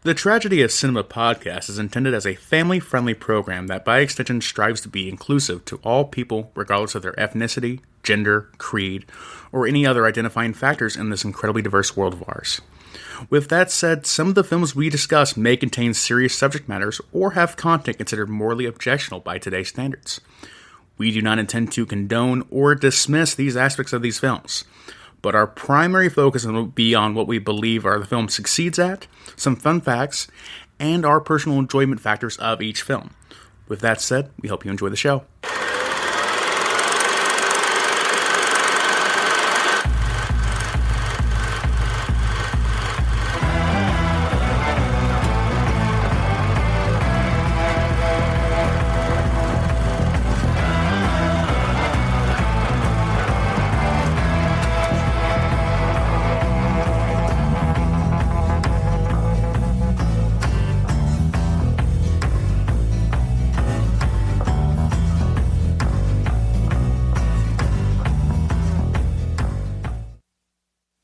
The Tragedy of Cinema podcast is intended as a family-friendly program that by extension strives to be inclusive to all people regardless of their ethnicity, gender, creed, or any other identifying factors in this incredibly diverse world of ours. With that said, some of the films we discuss may contain serious subject matters or have content considered morally objectionable by today's standards. We do not intend to condone or dismiss these aspects of these films, but our primary focus will be on what we believe the film succeeds at, some fun facts, and our personal enjoyment factors of each film. With that said, we hope you enjoy the show.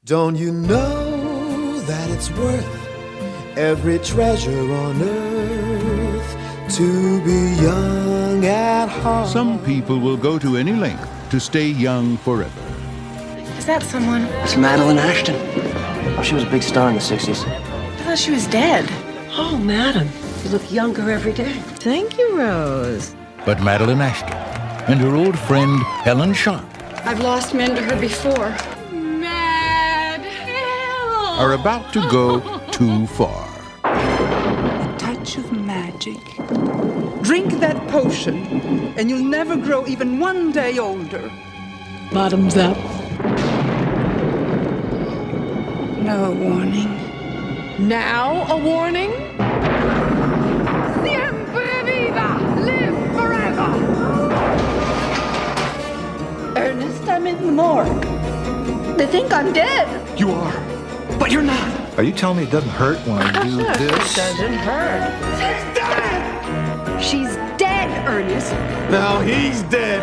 Don't you know that it's worth every treasure on earth to be young at heart? Some people will go to any length to stay young forever. Is that someone? It's Madeline Ashton. She was a big star in the 60s. I thought she was dead. Oh, madam, you look younger every day. Thank you, Rose. But Madeline Ashton and her old friend Helen Sharp I've lost men to her before. are about to go too far. A touch of magic. Drink that potion, and you'll never grow even one day older. Bottoms up. No warning. Now a warning? Siempre viva! Live forever! Ernest, I'm in the morgue. They think I'm dead. You are, but you're not. Are you telling me it doesn't hurt when I do this? Doesn't hurt. She's dead! She's dead, Ernest. No, he's dead.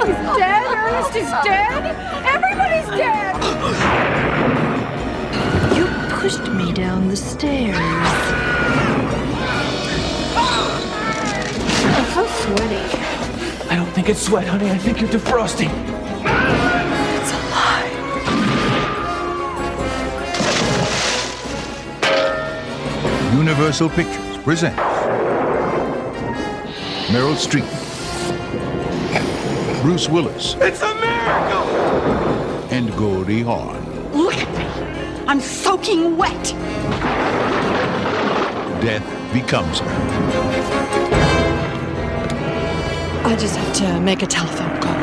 He's dead. Ernest is dead. Everybody's dead. You pushed me down the stairs. I'm so sweaty. I don't think it's sweat, honey. I think you're defrosting. It's a lie. Universal Pictures presents Meryl Streep, Bruce Willis, It's a miracle! and Goldie Hawn. Look at me. I'm soaking wet. Death becomes her. I just have to make a telephone call.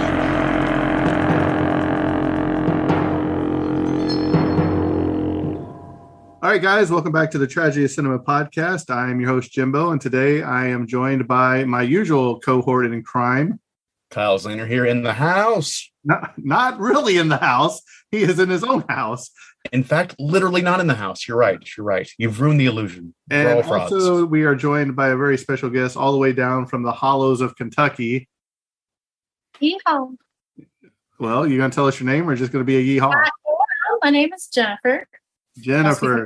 All right, guys, welcome back to the Tragedy of Cinema podcast. I am your host, Jimbo, and today I am joined by my usual cohort in crime. Kyle Zahner here in the house. Not really in the house. He is in his own house. In fact, literally not in the house. You're right. You've ruined the illusion. We're And all frauds. also, we are joined by a very special guest all the way down from the hollows of Kentucky. Yeehaw. Well, you going to tell us your name or just going to be a yeehaw? My name is Jennifer. Jennifer.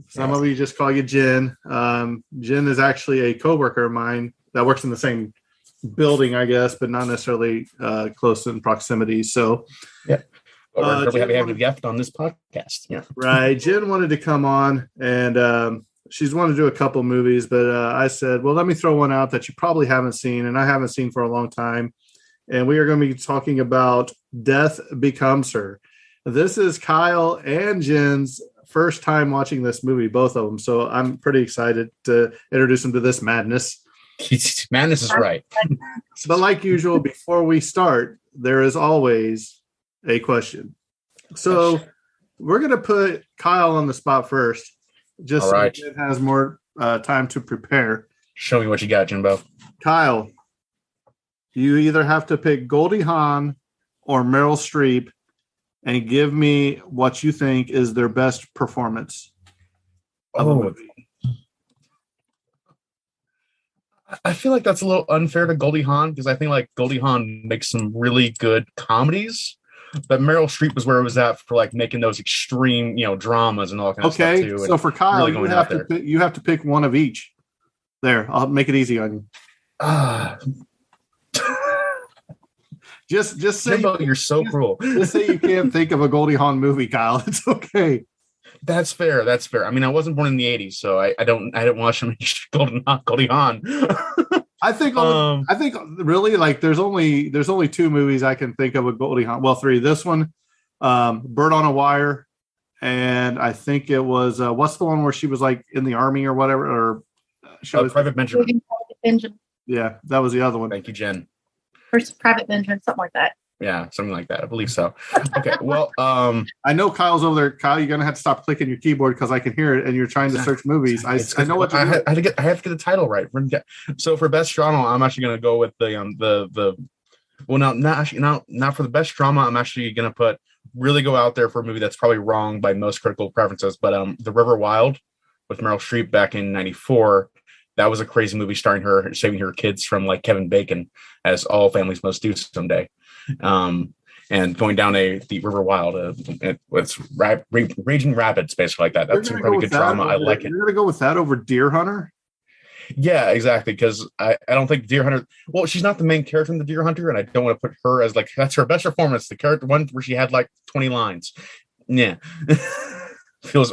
Some of you just call you Jen. Jen is actually a coworker of mine that works in the same building, I guess, but not necessarily close in proximity. So, yeah. We're Jen having a guest on this podcast. Yeah. Right. Jen wanted to come on, and she's wanted to do a couple movies, but I said, well, let me throw one out that you probably haven't seen, and I haven't seen for a long time. And we are going to be talking about Death Becomes Her. This is Kyle and Jen's first time watching this movie, both of them. So I'm pretty excited to introduce them to this madness. Madness is right. But like usual, before we start, there is always a question. So we're going to put Kyle on the spot first, just so it has more time to prepare. Show me what you got, Jimbo. Kyle, you either have to pick Goldie Hawn or Meryl Streep and give me what you think is their best performance of the movie. I feel like that's a little unfair to Goldie Hawn because I think like Goldie Hawn makes some really good comedies. But Meryl Streep was where it was at for like making those extreme, dramas and all that kind of stuff too. So for Kyle, really you have to pick one of each. There, I'll make it easy on you. Just say Jimbo, you're so cruel. Just say you can't think of a Goldie Hawn movie, Kyle. It's okay. That's fair. I mean, I wasn't born in the '80s, so I didn't watch Goldie Hawn. I think really like there's only 2 movies I can think of with Goldie Hawn. Well, 3. This one, Bird on a Wire, and I think it was what's the one where she was like in the army or whatever, or Private Benjamin. Yeah, that was the other one. Thank you, Jen. First Private Benjamin, something like that. Yeah, something like that. I believe so. Okay, well, I know Kyle's over there. Kyle, you're gonna have to stop clicking your keyboard because I can hear it, and you're trying to search movies. I know what you're doing. I have to get the title right. So for best drama, I'm actually gonna go with the not for the best drama. I'm actually gonna go out there for a movie that's probably wrong by most critical preferences, but The River Wild with Meryl Streep back in '94. That was a crazy movie starring her saving her kids from like Kevin Bacon, as all families must do someday. And going down the River Wild, it's raging rapids, basically like that. That's some pretty good drama. I like it. You're gonna go with that over Deer Hunter? Yeah, exactly. Because I don't think Deer Hunter. Well, she's not the main character in the Deer Hunter, and I don't want to put her as like that's her best performance. The character one where she had like 20 lines. Yeah, it feels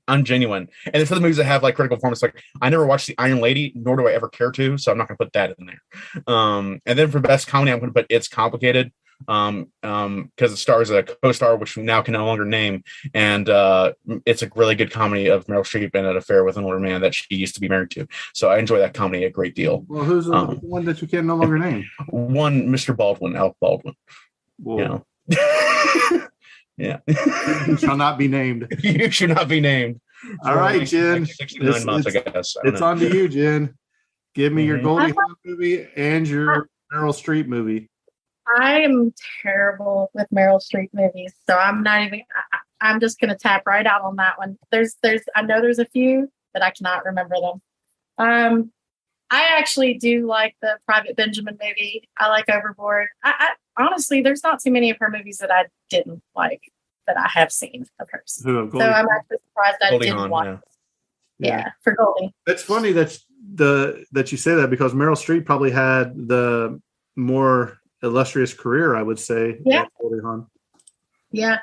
ungenuine. And then for the movies that have like critical performance, like I never watched The Iron Lady, nor do I ever care to, so I'm not gonna put that in there. And then for best comedy, I'm gonna put It's Complicated, because it stars a co-star which we now can no longer name, and it's a really good comedy of Meryl Streep and an affair with an older man that she used to be married to. So I enjoy that comedy a great deal. Well, who's the one that you can no longer name? One Mr. Baldwin, Alec Baldwin. Whoa. Yeah. You shall not be named. You should not be named. All right, Jen. 69 months, I guess. It's on to you, Jen. Give me your Goldie Hawn movie and your Meryl Streep movie. I am terrible with Meryl Streep movies, so I'm not even. I'm just going to tap right out on that one. I know there's a few, but I cannot remember them. I actually do like the Private Benjamin movie. I like Overboard. I honestly, there's not too many of her movies that I didn't like that I have seen of hers. So I'm actually surprised I didn't watch. Yeah, for Goldie. It's funny that you say that because Meryl Streep probably had the more illustrious career, I would say. Yeah. Goldie Hawn. Yeah.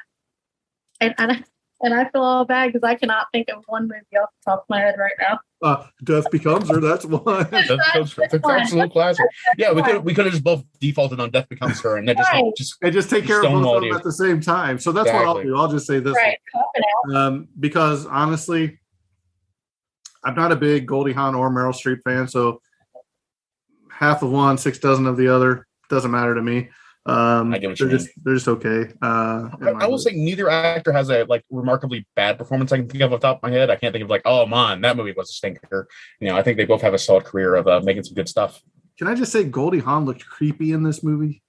And I feel all bad because I cannot think of one movie off the top of my head right now. Death Becomes Her. That's one. That's an absolute classic. Yeah, we could have just both defaulted on Death Becomes Her and then just take care of both of them at the same time. So that's what I'll do. I'll just say this, because honestly, I'm not a big Goldie Hawn or Meryl Streep fan. So half of one, 6 dozen of the other doesn't matter to me. They're just okay. I will say neither actor has a like remarkably bad performance I can think of off the top of my head. I can't think of like, oh man, that movie was a stinker. I think they both have a solid career of making some good stuff. Can I just say Goldie Hawn looked creepy in this movie?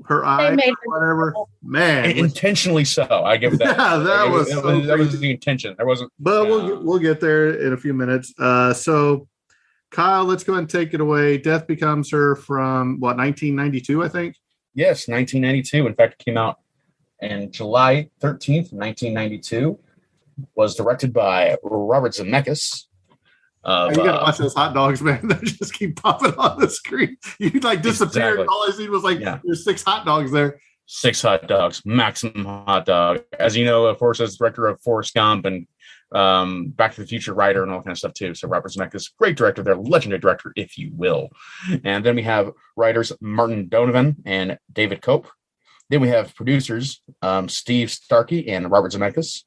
Her eyes, whatever. Man, intentionally so. I give that. Yeah, that was the intention. There wasn't. But we'll get there in a few minutes. So, Kyle, let's go ahead and take it away. Death Becomes Her from 1992, I think. Yes, 1992. In fact, it came out on July 13th, 1992. Was directed by Robert Zemeckis. You gotta watch those hot dogs, man. They just keep popping on the screen. You like disappeared. Exactly. All I seen was there's 6 hot dogs there. 6 hot dogs, maximum hot dog. As you know, of course, as director of Forrest Gump and Back to the Future writer and all kind of stuff too. So Robert Zemeckis, great director, their legendary director, if you will. And then we have writers Martin Donovan and David Cope. Then we have producers Steve Starkey and Robert Zemeckis,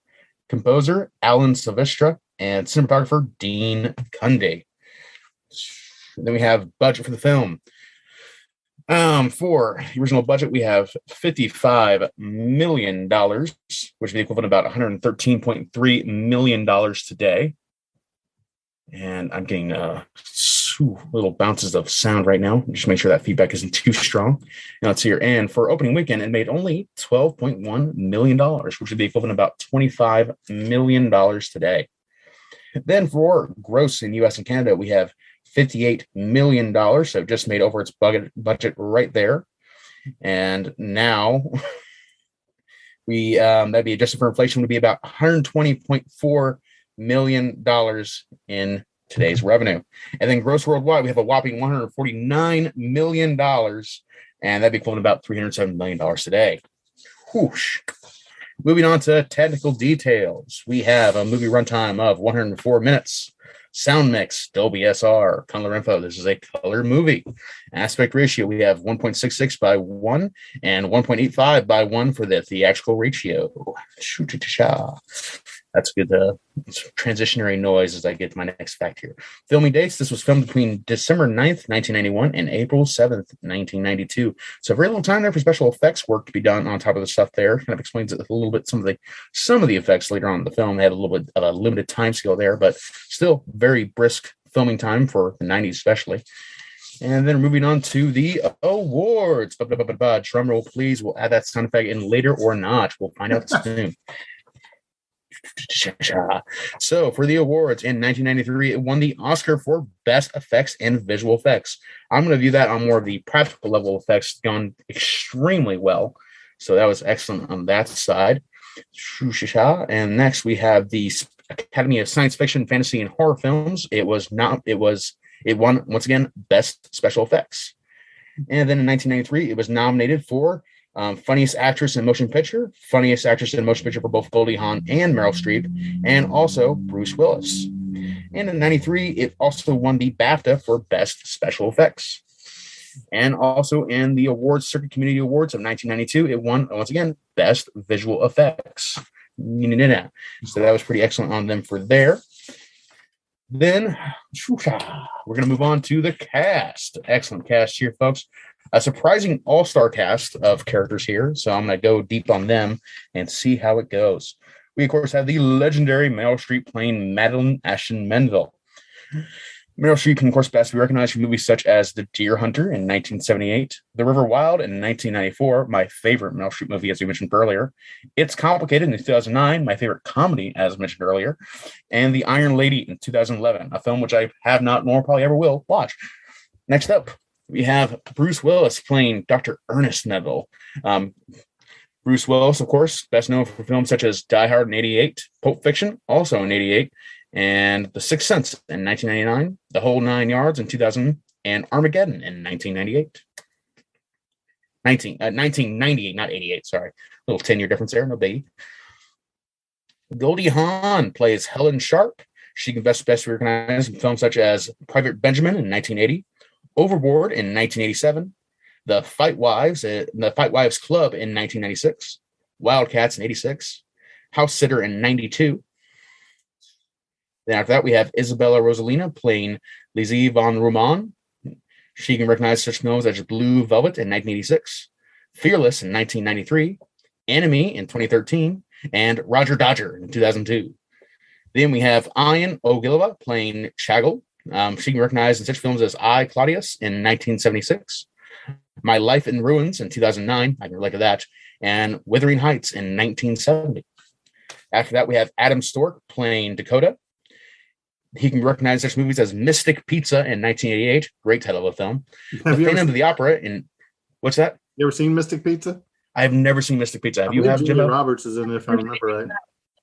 composer Alan Silvestre, and cinematographer Dean Cundy. Then we have budget for the film. For the original budget, we have $55 million, which would be equivalent to about $113.3 million today. And I'm getting little bounces of sound right now. Just make sure that feedback isn't too strong. Now let's see here. And for opening weekend, it made only $12.1 million, which would be equivalent to about $25 million today. Then for gross in U.S. and Canada, we have $58 million, so just made over its budget right there. And now we that'd be adjusted for inflation would be about $120.4 million in today's revenue. And then gross worldwide, we have a whopping $149 million, and that'd be equivalent to about $307 million today. Whoosh. Moving on to technical details, we have a movie runtime of 104 minutes. Sound mix, Dolby SR, color info. This is a color movie. Aspect ratio, we have 1.66 by 1 and 1.85 by 1 for the theatrical ratio. That's good transitionary noise as I get to my next fact here. Filming dates, this was filmed between December 9th, 1991 and April 7th, 1992. So very little time there for special effects work to be done on top of the stuff there. Kind of explains it a little bit. Some of the effects later on in the film, they had a little bit of a limited time scale there, but still very brisk filming time for the 90s especially. And then moving on to the awards. Drum roll, please. We'll add that sound effect in later or not. We'll find out soon. So for the awards in 1993, it won the Oscar for Best Effects and Visual Effects. I'm going to view that on more of the practical level effects, gone extremely well. So that was excellent on that side. And next we have the Academy of Science Fiction, Fantasy, and Horror Films. It won once again Best Special Effects. And then in 1993, it was nominated for Funniest Actress in Motion Picture, Funniest Actress in Motion Picture for both Goldie Hawn and Meryl Streep, and also Bruce Willis. And in 93, it also won the BAFTA for Best Special Effects. And also in the Awards Circuit Community Awards of 1992, it won, once again, Best Visual Effects. So that was pretty excellent on them for there. Then we're going to move on to the cast. Excellent cast here, folks. A surprising all-star cast of characters here, so I'm going to go deep on them and see how it goes. We, of course, have the legendary Meryl Streep playing Madeline Ashton Menville. Meryl Streep can, of course, best be recognized from movies such as The Deer Hunter in 1978, The River Wild in 1994, my favorite Meryl Streep movie, as we mentioned earlier, It's Complicated in 2009, my favorite comedy, as mentioned earlier, and The Iron Lady in 2011, a film which I have not nor probably ever will watch. Next up, we have Bruce Willis playing Dr. Ernest Neville. Bruce Willis, of course, best known for films such as Die Hard in 88, Pulp Fiction, also in 88, and The Sixth Sense in 1999, The Whole Nine Yards in 2000, and Armageddon in 1998. 1998, not 88, sorry. A little 10-year difference there, no biggie. Goldie Hawn plays Helen Sharp. She can best be recognized in films such as Private Benjamin in 1980, Overboard in 1987, The Fight Wives Club in 1996, Wildcats in 86, House Sitter in 92. Then after that, we have Isabella Rossellini playing Lizzie von Roman. She can recognize such films as Blue Velvet in 1986, Fearless in 1993, Enemy in 2013, and Roger Dodger in 2002. Then we have Ian O'Gilva playing Chagall. She can recognize in such films as I, Claudius in 1976, My Life in Ruins in 2009, I can relate to that, and Wuthering Heights in 1970. After that, we have Adam Stork playing Dakota. He can recognize such movies as Mystic Pizza in 1988, great title of a film. The Phantom of the Opera in, what's that? You ever seen Mystic Pizza? I've never seen Mystic Pizza. Have you? Have Julia Roberts is in it, if I remember right.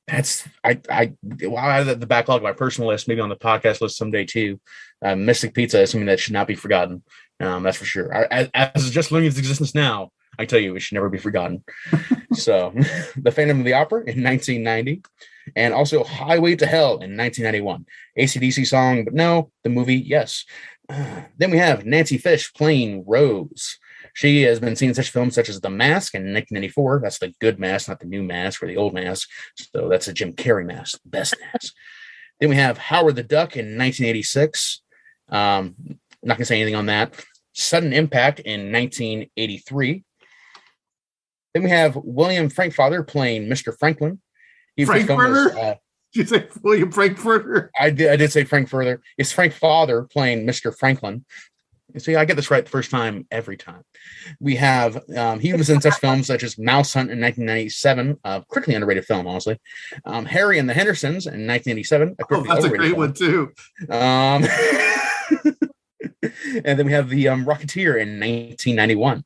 That's I out of the backlog of my personal list, maybe on the podcast list someday too. Mystic Pizza is something that should not be forgotten. That's for sure. As just learning its existence now, I tell you, it should never be forgotten. So, The Phantom of the Opera in 1990, and also Highway to Hell in 1991. AC/DC song, but no, the movie, yes. Then we have Nancy Fish playing Rose. She has been seen in such films such as The Mask in 1994. That's the good mask, not the new mask or the old mask. So that's a Jim Carrey mask, the best mask. Then we have Howard the Duck in 1986. Not going to say anything on that. Sudden Impact in 1983. Then we have William Frankfurter playing Mr. Franklin. Frankfurter? Did you say William Frankfurter? I did say Frankfurter. It's Frank Father playing Mr. Franklin. You see, I get this right the first time every time. We have, he was in such films such as Mouse Hunt in 1997, critically underrated film, honestly. Harry and the Hendersons in 1987. That's a great one, too. And then we have The Rocketeer in 1991.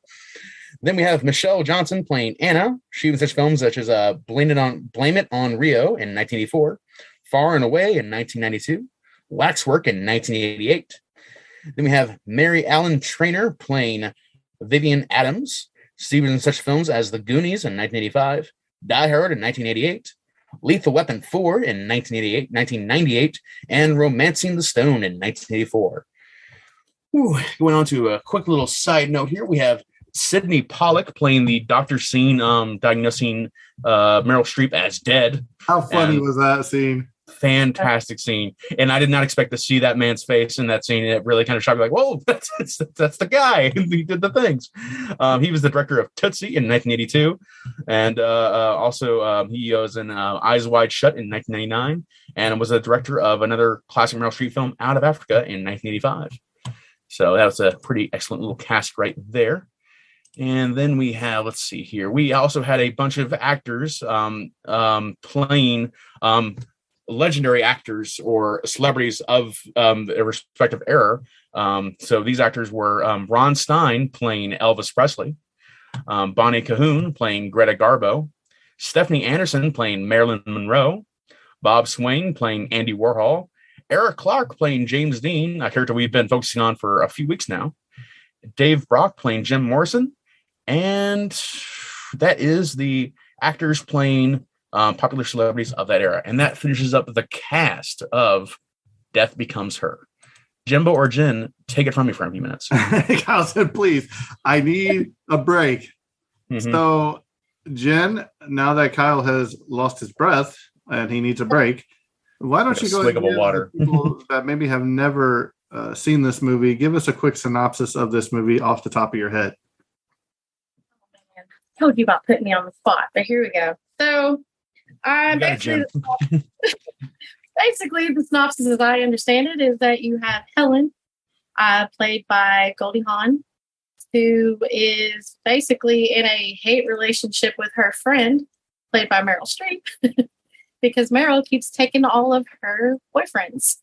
Then we have Michelle Johnson playing Anna. She was in such films such as Blame It on Rio in 1984, Far and Away in 1992, Waxwork in 1988. Then we have Mary Ellen Trainor playing Vivian Adams. She was in such films as The Goonies in 1985, Die Hard in 1988, Lethal Weapon 4 in 1998, and Romancing the Stone in 1984. Going on to a quick little side note here, we have Sidney Pollack playing the Dr. Scene, diagnosing Meryl Streep as dead. How funny was that scene? Fantastic scene, and I did not expect to see that man's face in that scene. It really kind of shocked me, like, whoa, that's the guy. He did the things. He was the director of Tootsie in 1982, and also he was in Eyes Wide Shut in 1999, and was the director of another classic Meryl Streep film, Out of Africa, in 1985. So that was a pretty excellent little cast right there. And then we have, let's see here, we also had a bunch of actors playing legendary actors or celebrities of their respective era. So these actors were Ron Stein playing Elvis Presley, Bonnie Cahoon playing Greta Garbo, Stephanie Anderson playing Marilyn Monroe, Bob Swain playing Andy Warhol, Eric Clark playing James Dean, a character we've been focusing on for a few weeks now, Dave Brock playing Jim Morrison, and that is the actors playing popular celebrities of that era. And that finishes up the cast of Death Becomes Her. Jimbo or Jen, take it from me for a few minutes. Kyle said, please, I need a break. Mm-hmm. So, Jen, now that Kyle has lost his breath and he needs a break, why don't you go ahead and water. People that maybe have never seen this movie, give us a quick synopsis of this movie off the top of your head. I told you about putting me on the spot, but here we go. So, basically, the synopsis, as I understand it, is that you have Helen, played by Goldie Hawn, who is basically in a hate relationship with her friend, played by Meryl Streep, because Meryl keeps taking all of her boyfriends.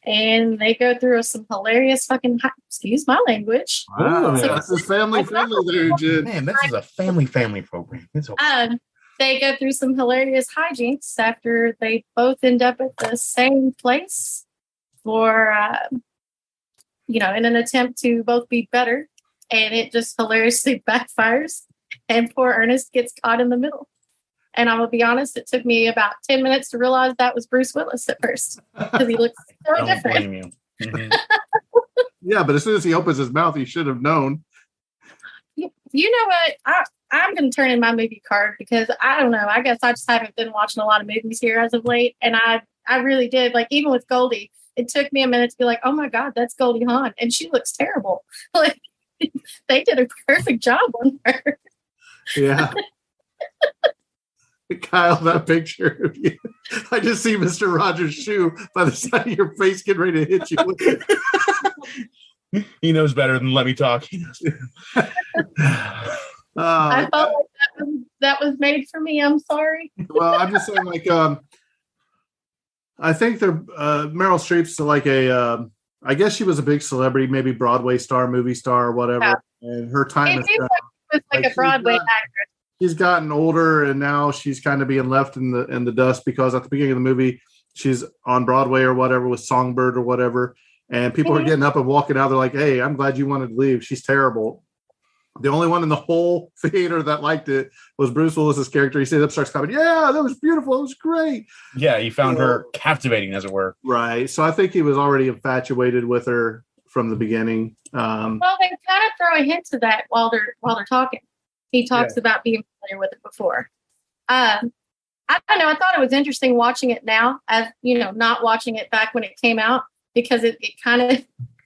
And they go through some hilarious fucking, excuse my language. Wow, this is family there, Jen. Man, this is a family program. It's okay. They go through some hilarious hijinks after they both end up at the same place for, in an attempt to both be better. And it just hilariously backfires. And poor Ernest gets caught in the middle. And I'm going to be honest, it took me about 10 minutes to realize that was Bruce Willis at first. Because he looks so different. Blame you. Mm-hmm. Yeah, but as soon as he opens his mouth, he should have known. You know what? I'm going to turn in my movie card because I don't know. I guess I just haven't been watching a lot of movies here as of late. And I really did. Like, even with Goldie, it took me a minute to be like, oh my God, that's Goldie Hawn. And she looks terrible. Like, they did a perfect job on her. Yeah. Kyle, that picture of you. I just see Mr. Rogers' shoe by the side of your face getting ready to hit you with it. He knows better than let me talk. He knows better. I felt like that was made for me. I'm sorry. Well, I'm just saying, like, I think they're Meryl Streep's like I guess she was a big celebrity, maybe Broadway star, movie star, or whatever. Yeah. And her time is like a Broadway actress. She's gotten older, and now she's kind of being left in the dust because at the beginning of the movie, she's on Broadway or whatever with Songbird or whatever, and people are getting up and walking out. They're like, "Hey, I'm glad you wanted to leave. She's terrible." The only one in the whole theater that liked it was Bruce Willis's character. He stayed up, starts coming, "Yeah, that was beautiful. It was great." Yeah, he found her captivating, as it were. Right. So I think he was already infatuated with her from the beginning. Well, they kind of throw a hint to that while they're talking. He talks about being familiar with it before. I don't know. I thought it was interesting watching it now, as not watching it back when it came out, because it kind of,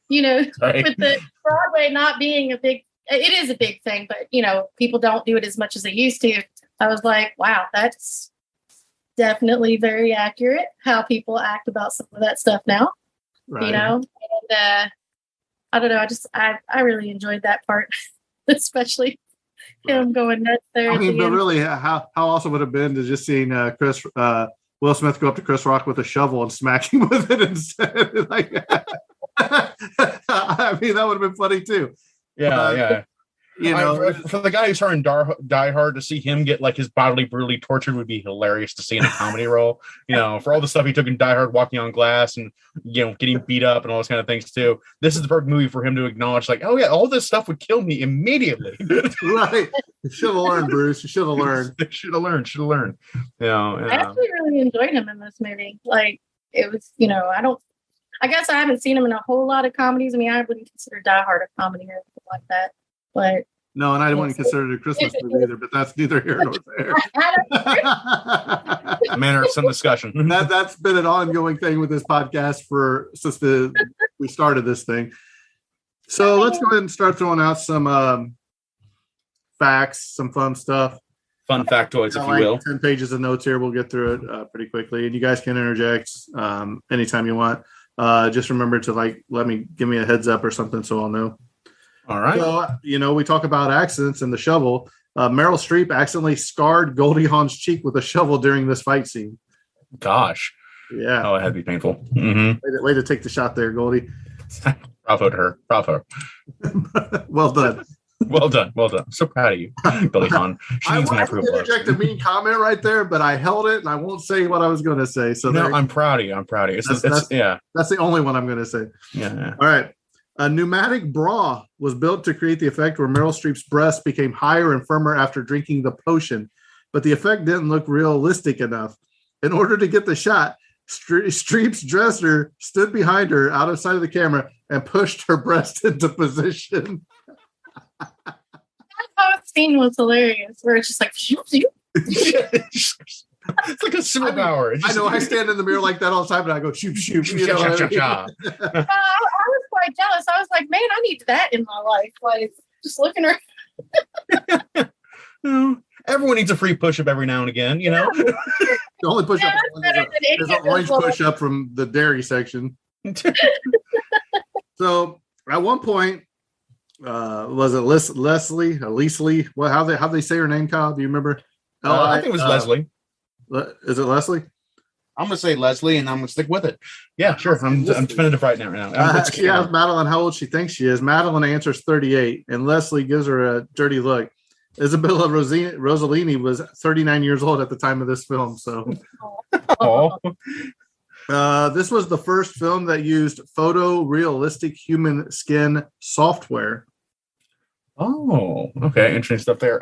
with the Broadway not being a big, it is a big thing, but people don't do it as much as they used to. I was like, wow, that's definitely very accurate how people act about some of that stuff now. Right. And I don't know. I really enjoyed that part, especially. Him going nuts there. I mean, but really, how awesome would it have been to just seeing Will Smith go up to Chris Rock with a shovel and smack him with it instead? Like, I mean, that would have been funny too. Yeah. For the guy who's starring Die Hard, to see him get like his bodily brutally tortured would be hilarious to see in a comedy role. For all the stuff he took in Die Hard, walking on glass and getting beat up and all those kind of things too. This is the perfect movie for him to acknowledge, like, oh yeah, all this stuff would kill me immediately. Right? You should have learned, Bruce. You should have learned. Should have learned. I actually really enjoyed him in this movie. Like, it was, I guess I haven't seen him in a whole lot of comedies. I mean, I wouldn't consider Die Hard a comedy or anything like that. But no, and I wouldn't consider it a Christmas movie either, but that's neither here nor there. Manner of some discussion. That's been an ongoing thing with this podcast since we started this thing. So let's go ahead and start throwing out some facts, some fun stuff. Fun factoids, if you will. 10 pages of notes here. We'll get through it pretty quickly. And you guys can interject anytime you want. Just remember to give me a heads up or something so I'll know. All right. So, we talk about accidents and the shovel. Meryl Streep accidentally scarred Goldie Hawn's cheek with a shovel during this fight scene. Gosh. Yeah. Oh, it had to be painful. Mm-hmm. Way to take the shot there, Goldie. Bravo to her. Bravo. Well done. Well done. I'm so proud of you, Goldie Hawn. She needs my approval. I interject a mean comment right there, but I held it and I won't say what I was going to say. So I'm proud of you. That's the only one I'm going to say. Yeah. All right. A pneumatic bra was built to create the effect where Meryl Streep's breasts became higher and firmer after drinking the potion, but the effect didn't look realistic enough. In order to get the shot, Streep's dresser stood behind her out of sight of the camera and pushed her breast into position. That scene was hilarious, where it's just like, it's like a superpower. I know. I stand in the mirror like that all the time, and I go shoot. I was quite jealous. I was like, man, I need that in my life. Like, just looking around. Everyone needs a free push-up every now and again, The only push-up is an orange push-up from the dairy section. So at one point, was it Leslie? Well, how they say her name, Kyle? Do you remember? I think it was Leslie. Is it Leslie? I'm going to say Leslie, and I'm going to stick with it. Yeah, sure. I'm definitive right now. She asks Madeline how old she thinks she is. Madeline answers 38, and Leslie gives her a dirty look. Isabella Rossellini was 39 years old at the time of this film. So, this was the first film that used photorealistic human skin software. Oh, okay. Interesting stuff there.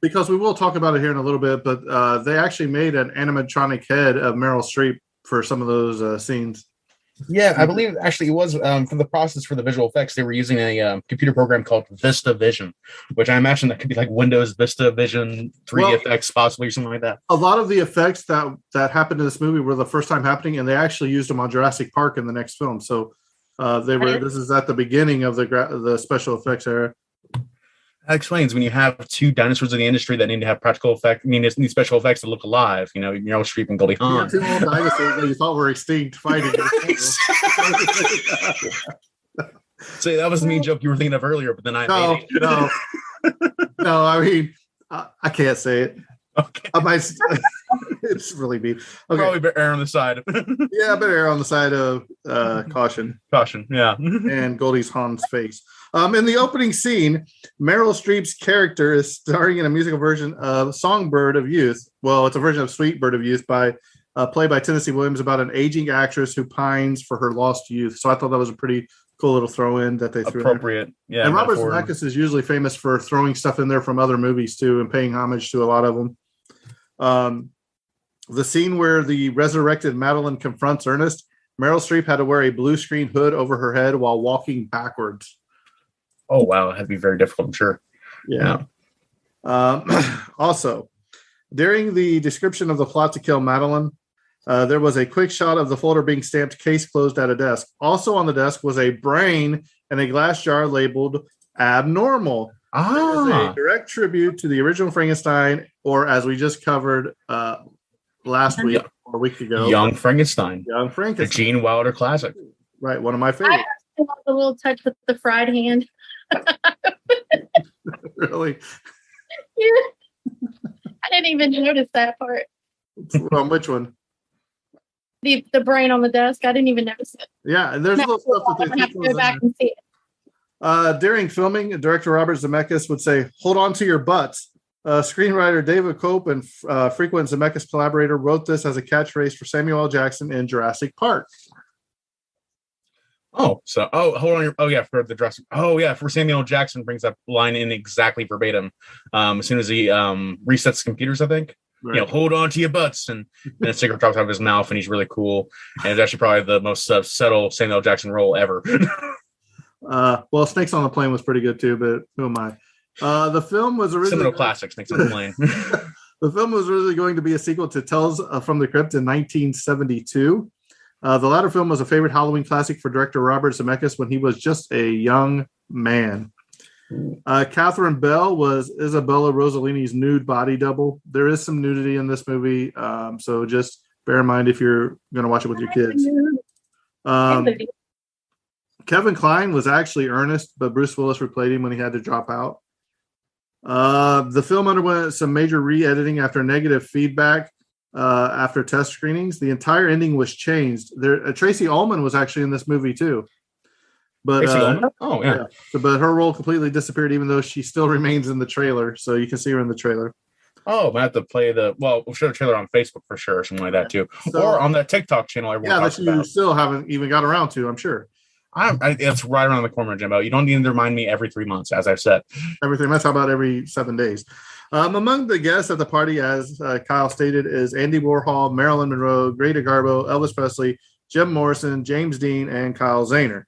Because we will talk about it here in a little bit, but they actually made an animatronic head of Meryl Streep for some of those scenes. Yeah, I believe actually it was for the process for the visual effects. They were using a computer program called Vista Vision, which I imagine that could be like Windows Vista Vision 3D effects, possibly, or something like that. A lot of the effects that happened in this movie were the first time happening, and they actually used them on Jurassic Park in the next film. So this is at the beginning of the special effects era. That explains when you have two dinosaurs in the industry that need to have practical effect. I mean, it's need special effects to look alive. Meryl Streep and Goldie Hawn. Two old dinosaurs that you thought were extinct fighting. So that was the mean joke you were thinking of earlier, but then I made it. No. I mean, I can't say it. Okay. It's really mean. Okay. Probably better err on the side. Yeah, better err on the side of caution. Caution, yeah. And Goldie Hawn's face. In the opening scene, Meryl Streep's character is starring in a musical version of Songbird of Youth. Well, it's a version of Sweet Bird of Youth played by Tennessee Williams about an aging actress who pines for her lost youth. So I thought that was a pretty cool little throw in that they threw appropriate in. Yeah, and Robert Zemeckis is usually famous for throwing stuff in there from other movies too and paying homage to a lot of them. The scene where the resurrected Madeline confronts Ernest, Meryl Streep had to wear a blue screen hood over her head while walking backwards. Oh wow, it had to be very difficult, I'm sure. Yeah. Also, during the description of the plot to kill Madeline, there was a quick shot of the folder being stamped "case closed" at a desk. Also on the desk was a brain and a glass jar labeled "abnormal." It was a direct tribute to the original Frankenstein, or as we just covered last week or a week ago, Young Frankenstein. The Gene Wilder classic. Right, one of my favorites. I love the little touch with the fried hand. Really? Yeah. I didn't even notice that part. On which one? The brain on the desk. I didn't even notice it. Yeah, and there's little stuff that they have to go back and see it. During filming, director Robert Zemeckis would say, "Hold on to your butts." Screenwriter David Cope and frequent Zemeckis collaborator wrote this as a catchphrase for Samuel L. Jackson in Jurassic Park. Hold on. For the Jurassic. For Samuel L. Jackson brings that line in exactly verbatim. As soon as he resets the computers, I think. Right. Hold on to your butts, and then a cigarette drops out of his mouth, and he's really cool. And it's actually probably the most subtle Samuel L. Jackson role ever. Well, Snakes on the Plane was pretty good too, but who am I? The film was originally seminal classic, Snakes on the Plane. The film was originally going to be a sequel to Tales from the Crypt in 1972. The latter film was a favorite Halloween classic for director Robert Zemeckis when he was just a young man. Catherine Bell was Isabella Rossellini's nude body double. There is some nudity in this movie, so just bear in mind if you're going to watch it with your kids. Kevin Kline was actually Ernest, but Bruce Willis replayed him when he had to drop out. The film underwent some major re-editing after negative feedback after test screenings. The entire ending was changed. Tracy Ullman was actually in this movie too. But but her role completely disappeared, even though she still remains in the trailer. So you can see her in the trailer. Oh, I have to play we'll show the trailer on Facebook for sure, or something like that too, or on that TikTok channel. That you still haven't even got around to, I'm sure. It's right around the corner, Jimbo. You don't need to remind me every 3 months, as I've said. Every 3 months? How about every 7 days? Among the guests at the party, as Kyle stated, is Andy Warhol, Marilyn Monroe, Greta Garbo, Elvis Presley, Jim Morrison, James Dean, and Kyle Zahner.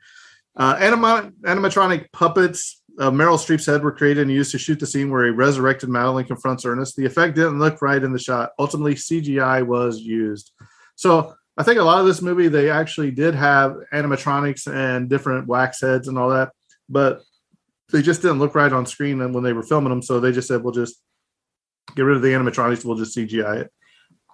Animatronic puppets of Meryl Streep's head were created and used to shoot the scene where a resurrected Madeline confronts Ernest. The effect didn't look right in the shot. Ultimately, CGI was used. So I think a lot of this movie, they actually did have animatronics and different wax heads and all that, but they just didn't look right on screen when they were filming them. So they just said, we'll just get rid of the animatronics. We'll just CGI it.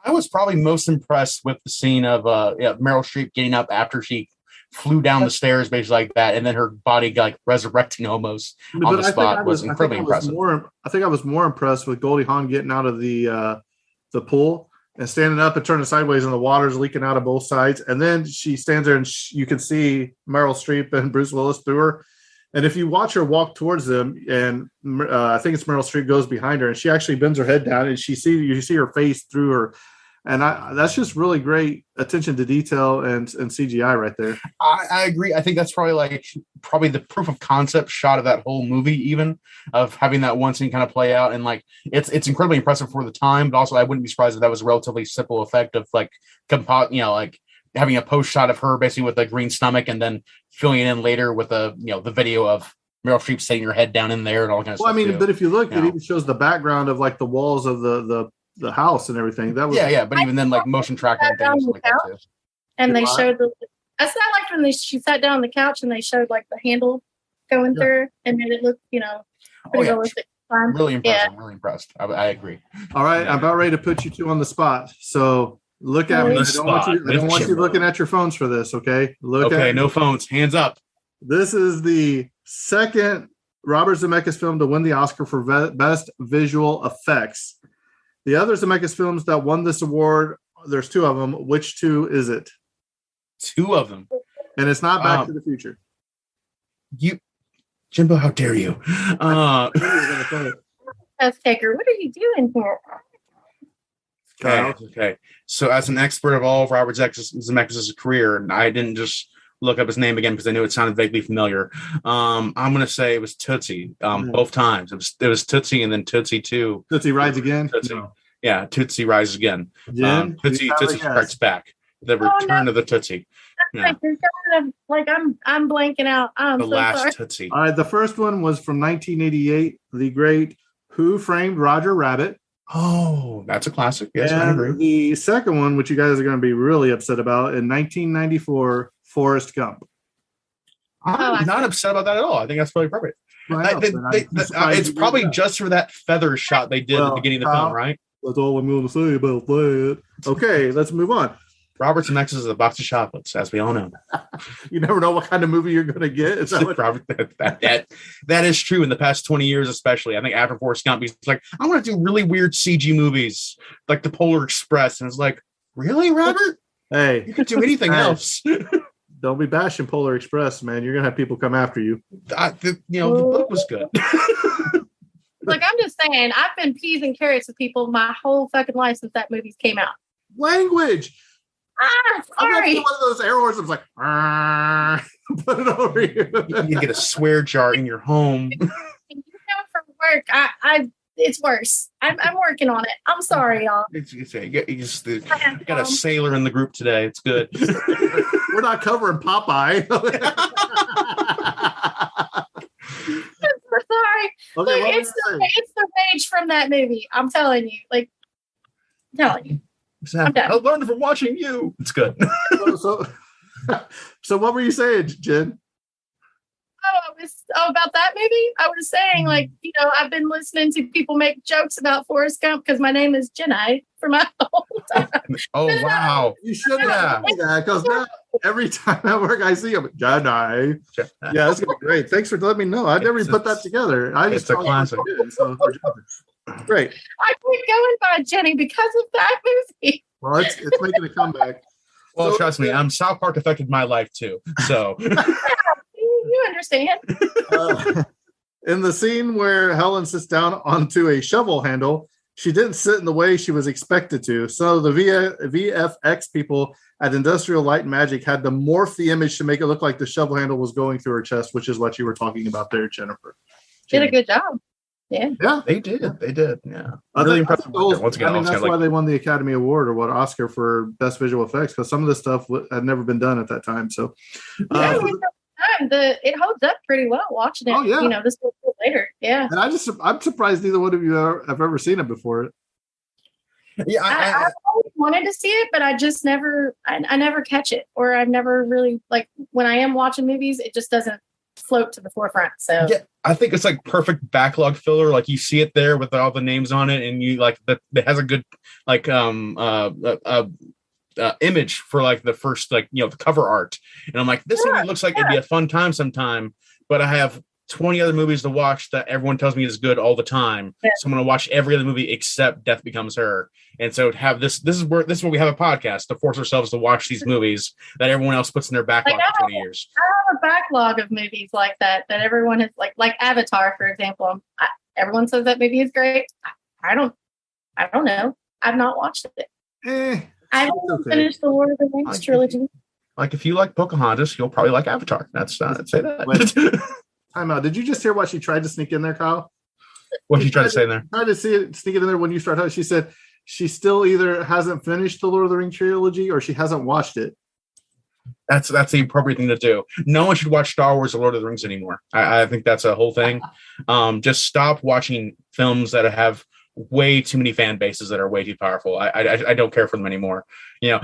I was probably most impressed with the scene of Meryl Streep getting up after she flew down the stairs, basically like that, and then her body got resurrecting almost on the spot. Was incredibly impressive. I think I was more impressed with Goldie Hawn getting out of the pool and standing up and turning sideways, and the water's leaking out of both sides. And then she stands there, and you can see Meryl Streep and Bruce Willis through her. And if you watch her walk towards them, and I think it's Meryl Streep goes behind her, and she actually bends her head down, and you see her face through her. And that's just really great attention to detail and CGI right there. I agree. I think that's probably the proof of concept shot of that whole movie, even of having that one scene kind of play out. And it's incredibly impressive for the time, but also I wouldn't be surprised if that was a relatively simple effect of having a post shot of her basically with a green stomach and then filling it in later with the video of Meryl Streep setting her head down in there and all kind of stuff. Well, I mean, but if you look, it even shows the background of the walls of the house and everything. That was but even then, motion tracking and things like that too. And they showed I liked when she sat down on the couch and they showed the handle going through and made it look pretty realistic. Really impressive. Really impressed. I agree. All right, I'm about ready to put you two on the spot. So look at me. I don't want you looking at your phones for this. Okay. No phones. Hands up. This is the second Robert Zemeckis film to win the Oscar for Best Visual Effects. The other Zemeckis films that won this award, there's two of them. Which two is it? Two of them. And it's not Back to the Future. Jimbo, how dare you? Test taker, what are you doing here? Okay. So as an expert of all of Robert Zemeckis' career, and I didn't just look up his name again because I knew it sounded vaguely familiar. I'm going to say it was Tootsie both times. It was Tootsie and then Tootsie 2. Tootsie Rides Again? Tootsie. No. Yeah, Tootsie Rises Again. Tootsie Strikes Back. The return of the Tootsie. Yeah. I'm blanking out. The last Tootsie. All right, the first one was from 1988, the great Who Framed Roger Rabbit. Oh, that's a classic. Yes, and I agree. The second one, which you guys are going to be really upset about, in 1994, Forrest Gump. I'm not upset about that at all. I think that's probably perfect. It's probably just for that feather shot they did at the beginning of the film, right? That's all I'm going to say about that. Okay, let's move on. Robert Zemeckis is a box of chocolates, as we all know. You never know what kind of movie you're going to get. Is that is true in the past 20 years, especially. I think after Forrest Gump, he's like, I want to do really weird CG movies, like the Polar Express. And it's like, really, Robert? Hey. You could do anything else. Don't be bashing Polar Express, man. You're gonna have people come after you. The book was good. Like, I'm just saying, I've been peas and carrots with people my whole fucking life since that movie came out. Language. Ah, sorry. I'm one of those air horns. I was like, put it over here. You get a swear jar in your home. You know, from work, it's worse. I'm working on it. I'm sorry, y'all. You got a sailor in the group today. It's good. We're not covering Popeye. Sorry. Okay, Look, it's the rage from that movie. I'm telling you. Like, I'm telling you. Exactly. I learned from watching you. It's good. So what were you saying, Jen? About that movie? I was saying, like, you know, I've been listening to people make jokes about Forrest Gump because my name is Jenny for my whole time. Oh, wow. You should have told me that, because now every time at work I see him, Jenny. Yeah, that's gonna be great. Thanks for letting me know. I never put that together. It's a classic. Great. I quit going by Jenny because of that movie. Well, it's making a comeback. Well, trust me, South Park affected my life too. So you understand. In the scene where Helen sits down onto a shovel handle, she didn't sit in the way she was expected to. So the VFX people at Industrial Light and Magic had to morph the image to make it look like the shovel handle was going through her chest, which is what you were talking about there, Jennifer. Did a good job. Yeah. Yeah, they did. Yeah, really impressive. Once again, I mean, that's why they won the Academy Award or Oscar for Best Visual Effects, because some of this stuff had never been done at that time. So, it holds up pretty well watching it. Oh, yeah. You know, this later. Yeah. And I'm surprised neither one of you have ever seen it before. Yeah, I always wanted to see it, but I just never catch it, or I've never really, like, when I am watching movies, it just doesn't float to the forefront. So yeah, I think it's like perfect backlog filler. Like, you see it there with all the names on it, and you like that it has a good like image for like the first, like, you know, the cover art. And I'm like, this movie looks like it'd be a fun time sometime, but I have 20 other movies to watch that everyone tells me is good all the time. Yeah. So I'm going to watch every other movie except Death Becomes Her. And so have this is where we have a podcast to force ourselves to watch these movies that everyone else puts in their backlog for 20 years. I have a backlog of movies like that everyone has, like Avatar, for example. Everyone says that movie is great. I don't know. I've not watched it. I haven't finished the Lord of the Rings trilogy. Like, if you like Pocahontas, you'll probably like Avatar. That's I'd say that. Time out. Did you just hear what she tried to sneak in there, Kyle? What did she try to say in there? Tried to sneak it in there when you started. She said she still either hasn't finished the Lord of the Rings trilogy or she hasn't watched it. That's the appropriate thing to do. No one should watch Star Wars or Lord of the Rings anymore. I think that's a whole thing. Just stop watching films that have way too many fan bases that are way too powerful. I don't care for them anymore. You know,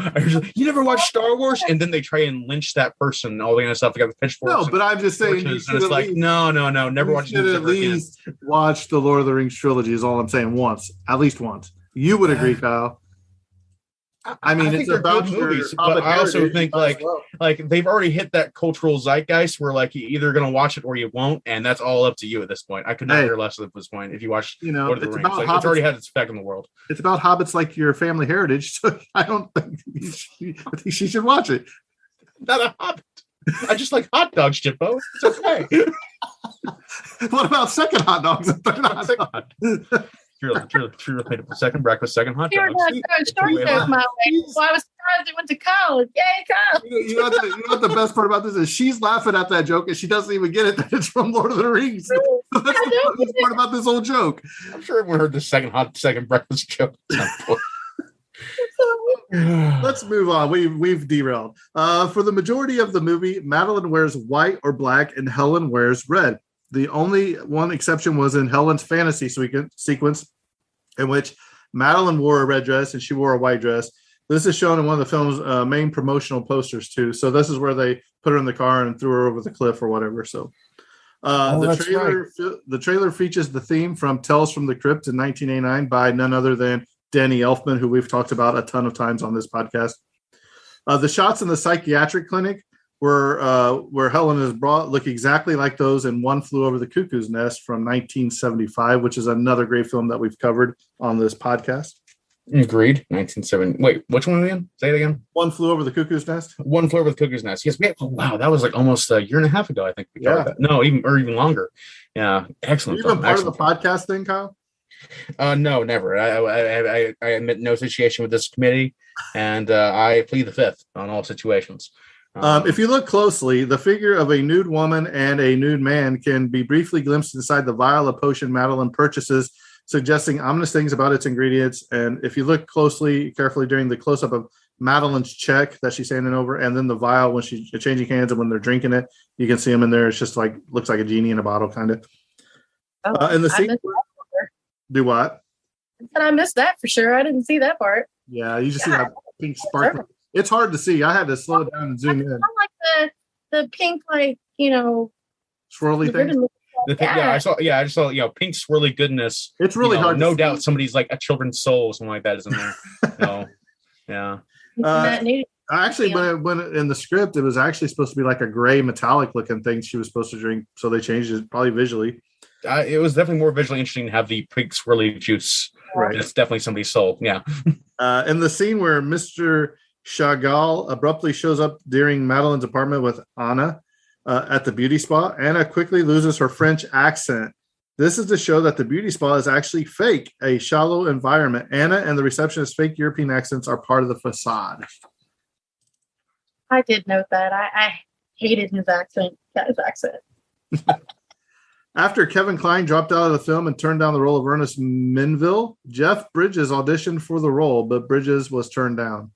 you never watched Star Wars, and then they try and lynch that person, all the kind of stuff. They got the pitchforks. No, but I'm just saying, it's like no, never watch. At least watch the Lord of the Rings trilogy. Is all I'm saying. At least once. You would agree, Kyle. I mean, it's about movies, but I also think like they've already hit that cultural zeitgeist where like you're either going to watch it or you won't, and that's all up to you at this point. I could not care less at this point. If you watch, Lord of the Rings, like, it's already had its effect in the world. It's about hobbits, like your family heritage. So I don't think I think she should watch it. Not a hobbit. I just like hot dogs, Jimbo. It's okay. What about second hot dogs? True. Second breakfast, second hot dogs. My way. Well, I was surprised it went to college. Yay, Kyle! You know what the best part about this is? She's laughing at that joke and she doesn't even get it that it's from Lord of the Rings. That's the best part about this whole joke. I'm sure everyone heard the second breakfast joke. Let's move on. We've derailed. For the majority of the movie, Madeline wears white or black and Helen wears red. The only one exception was in Helen's fantasy sequence, in which Madeline wore a red dress and she wore a white dress. This is shown in one of the film's main promotional posters too. So this is where they put her in the car and threw her over the cliff or whatever. So the trailer features the theme from Tales from the Crypt in 1989 by none other than Danny Elfman, who we've talked about a ton of times on this podcast. The shots in the psychiatric clinic where Helen is brought look exactly like those in One Flew Over the Cuckoo's Nest from 1975, which is another great film that we've covered on this podcast. Agreed. 1970. Wait, which one again? Say it again. One Flew Over the Cuckoo's Nest. One Flew Over the Cuckoo's Nest. Yes. Wow, that was like almost a year and a half ago. I think we covered that. No, even longer. Yeah, excellent. Are you even part of the podcast thing, Kyle? No, never. I admit no association with this committee, and I plead the fifth on all situations. If you look closely, the figure of a nude woman and a nude man can be briefly glimpsed inside the vial of potion Madeline purchases, suggesting ominous things about its ingredients. And if you look carefully during the close-up of Madeline's check that she's handing over, and then the vial when she's changing hands and when they're drinking it, you can see them in there. It's just like, looks like a genie in a bottle, kind of. And the scene, do what? I missed that for sure. I didn't see that part. Yeah, you just see that pink sparkle. It's hard to see. I had to slow it down and zoom in. I like the pink, swirly thing. I just saw pink swirly goodness. It's really hard. No doubt somebody's like a children's soul or something like that is in there. Yeah. Actually, when in the script, it was actually supposed to be like a gray metallic looking thing she was supposed to drink, so they changed it probably visually. It was definitely more visually interesting to have the pink swirly juice. Right. It's definitely somebody's soul. Yeah. In the scene where Mr. Chagall abruptly shows up during Madeline's apartment with Anna at the beauty spa, Anna quickly loses her French accent. This is to show that the beauty spa is actually fake, a shallow environment. Anna and the receptionist's fake European accents are part of the facade. I did note that. I hated his accent. After Kevin Kline dropped out of the film and turned down the role of Ernest Minville, Jeff Bridges auditioned for the role, but Bridges was turned down.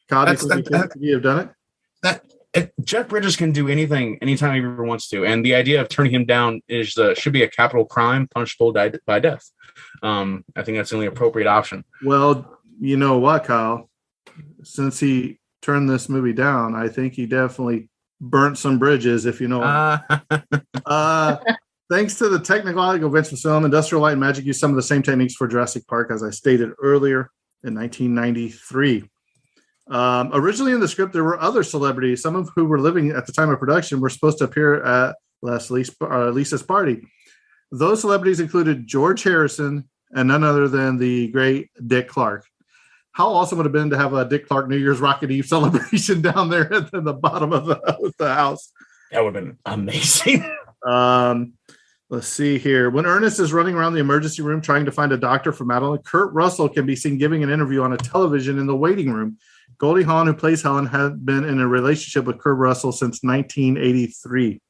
Kyle, could you have done it? Jeff Bridges can do anything, anytime he ever wants to, and the idea of turning him down should be a capital crime, punishable by death. I think that's the only appropriate option. Well, you know what, Kyle? Since he turned this movie down, I think he definitely burnt some bridges, if you know. Thanks to the technological advance of film, Industrial Light and Magic used some of the same techniques for Jurassic Park, as I stated earlier, in 1993. Originally in the script, there were other celebrities, some of who were living at the time of production, were supposed to appear at Lisa's party. Those celebrities included George Harrison and none other than the great Dick Clark. How awesome would it have been to have a Dick Clark New Year's Rocket Eve celebration down there at the bottom of the house? That would have been amazing. Let's see here. When Ernest is running around the emergency room trying to find a doctor for Madeline, Kurt Russell can be seen giving an interview on a television in the waiting room. Goldie Hawn, who plays Helen, had been in a relationship with Kurt Russell since 1983.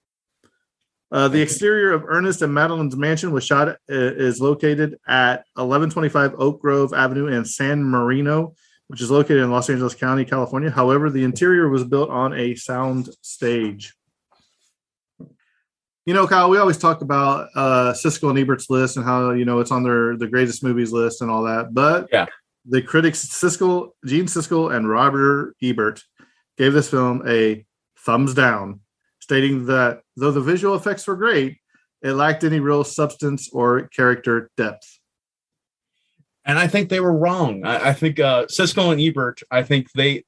The exterior of Ernest and Madeline's mansion is located at 1125 Oak Grove Avenue in San Marino, which is located in Los Angeles County, California. However, the interior was built on a sound stage. You know, Kyle, we always talk about Siskel and Ebert's list and how, it's on the greatest movies list and all that. But the critics Gene Siskel and Robert Ebert gave this film a thumbs down, stating that though the visual effects were great, it lacked any real substance or character depth. And I think they were wrong. I think Siskel and Ebert, I think they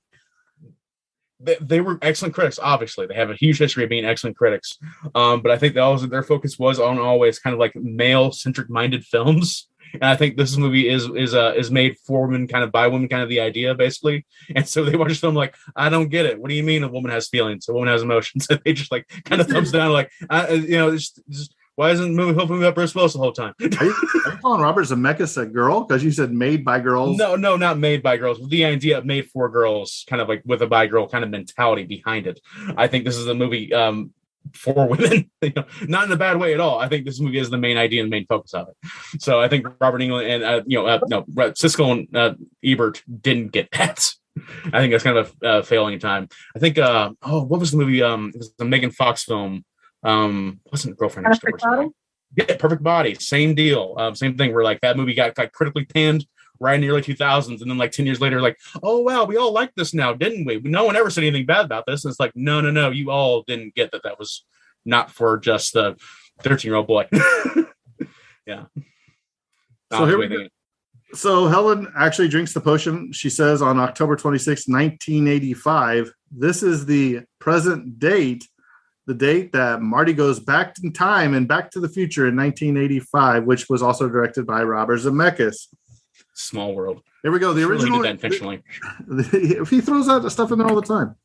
were excellent critics. Obviously, they have a huge history of being excellent critics. But I think their focus was on always kind of like male-centric minded films. And I think this movie is made for women, kind of by women, kind of the idea, basically. And so they watch this film like, I don't get it. What do you mean a woman has feelings? A woman has emotions? And they just like kind of thumbs down, like, just why isn't the whole movie about Bruce Willis the whole time? Are you calling Robert Zemeckis a girl? Because you said made by girls. No, not made by girls. The idea of made for girls, kind of like with a by girl kind of mentality behind it. I think this is a movie for women, not in a bad way at all. I think this movie is the main idea and the main focus of it. So I think Robert Englund and Siskel and Ebert didn't get that. I think that's kind of a failing time. I think what was the movie? It was the Megan Fox film. Wasn't Girlfriend Next Door? Yeah, Perfect Body. Same deal. Same thing. Where like that movie got like critically panned right in the early 2000s, and then like 10 years later, like, oh wow, we all like this now, didn't we? No one ever said anything bad about this. And it's like, no, you all didn't get that was not for just the 13-year-old boy. Yeah. So here we go. So Helen actually drinks the potion, she says, on October 26, 1985. This is the present date, the date that Marty goes back in time and Back to the Future in 1985, which was also directed by Robert Zemeckis. Small world. Here we go. The Surely he original. did that intentionally. He throws out stuff in there all the time.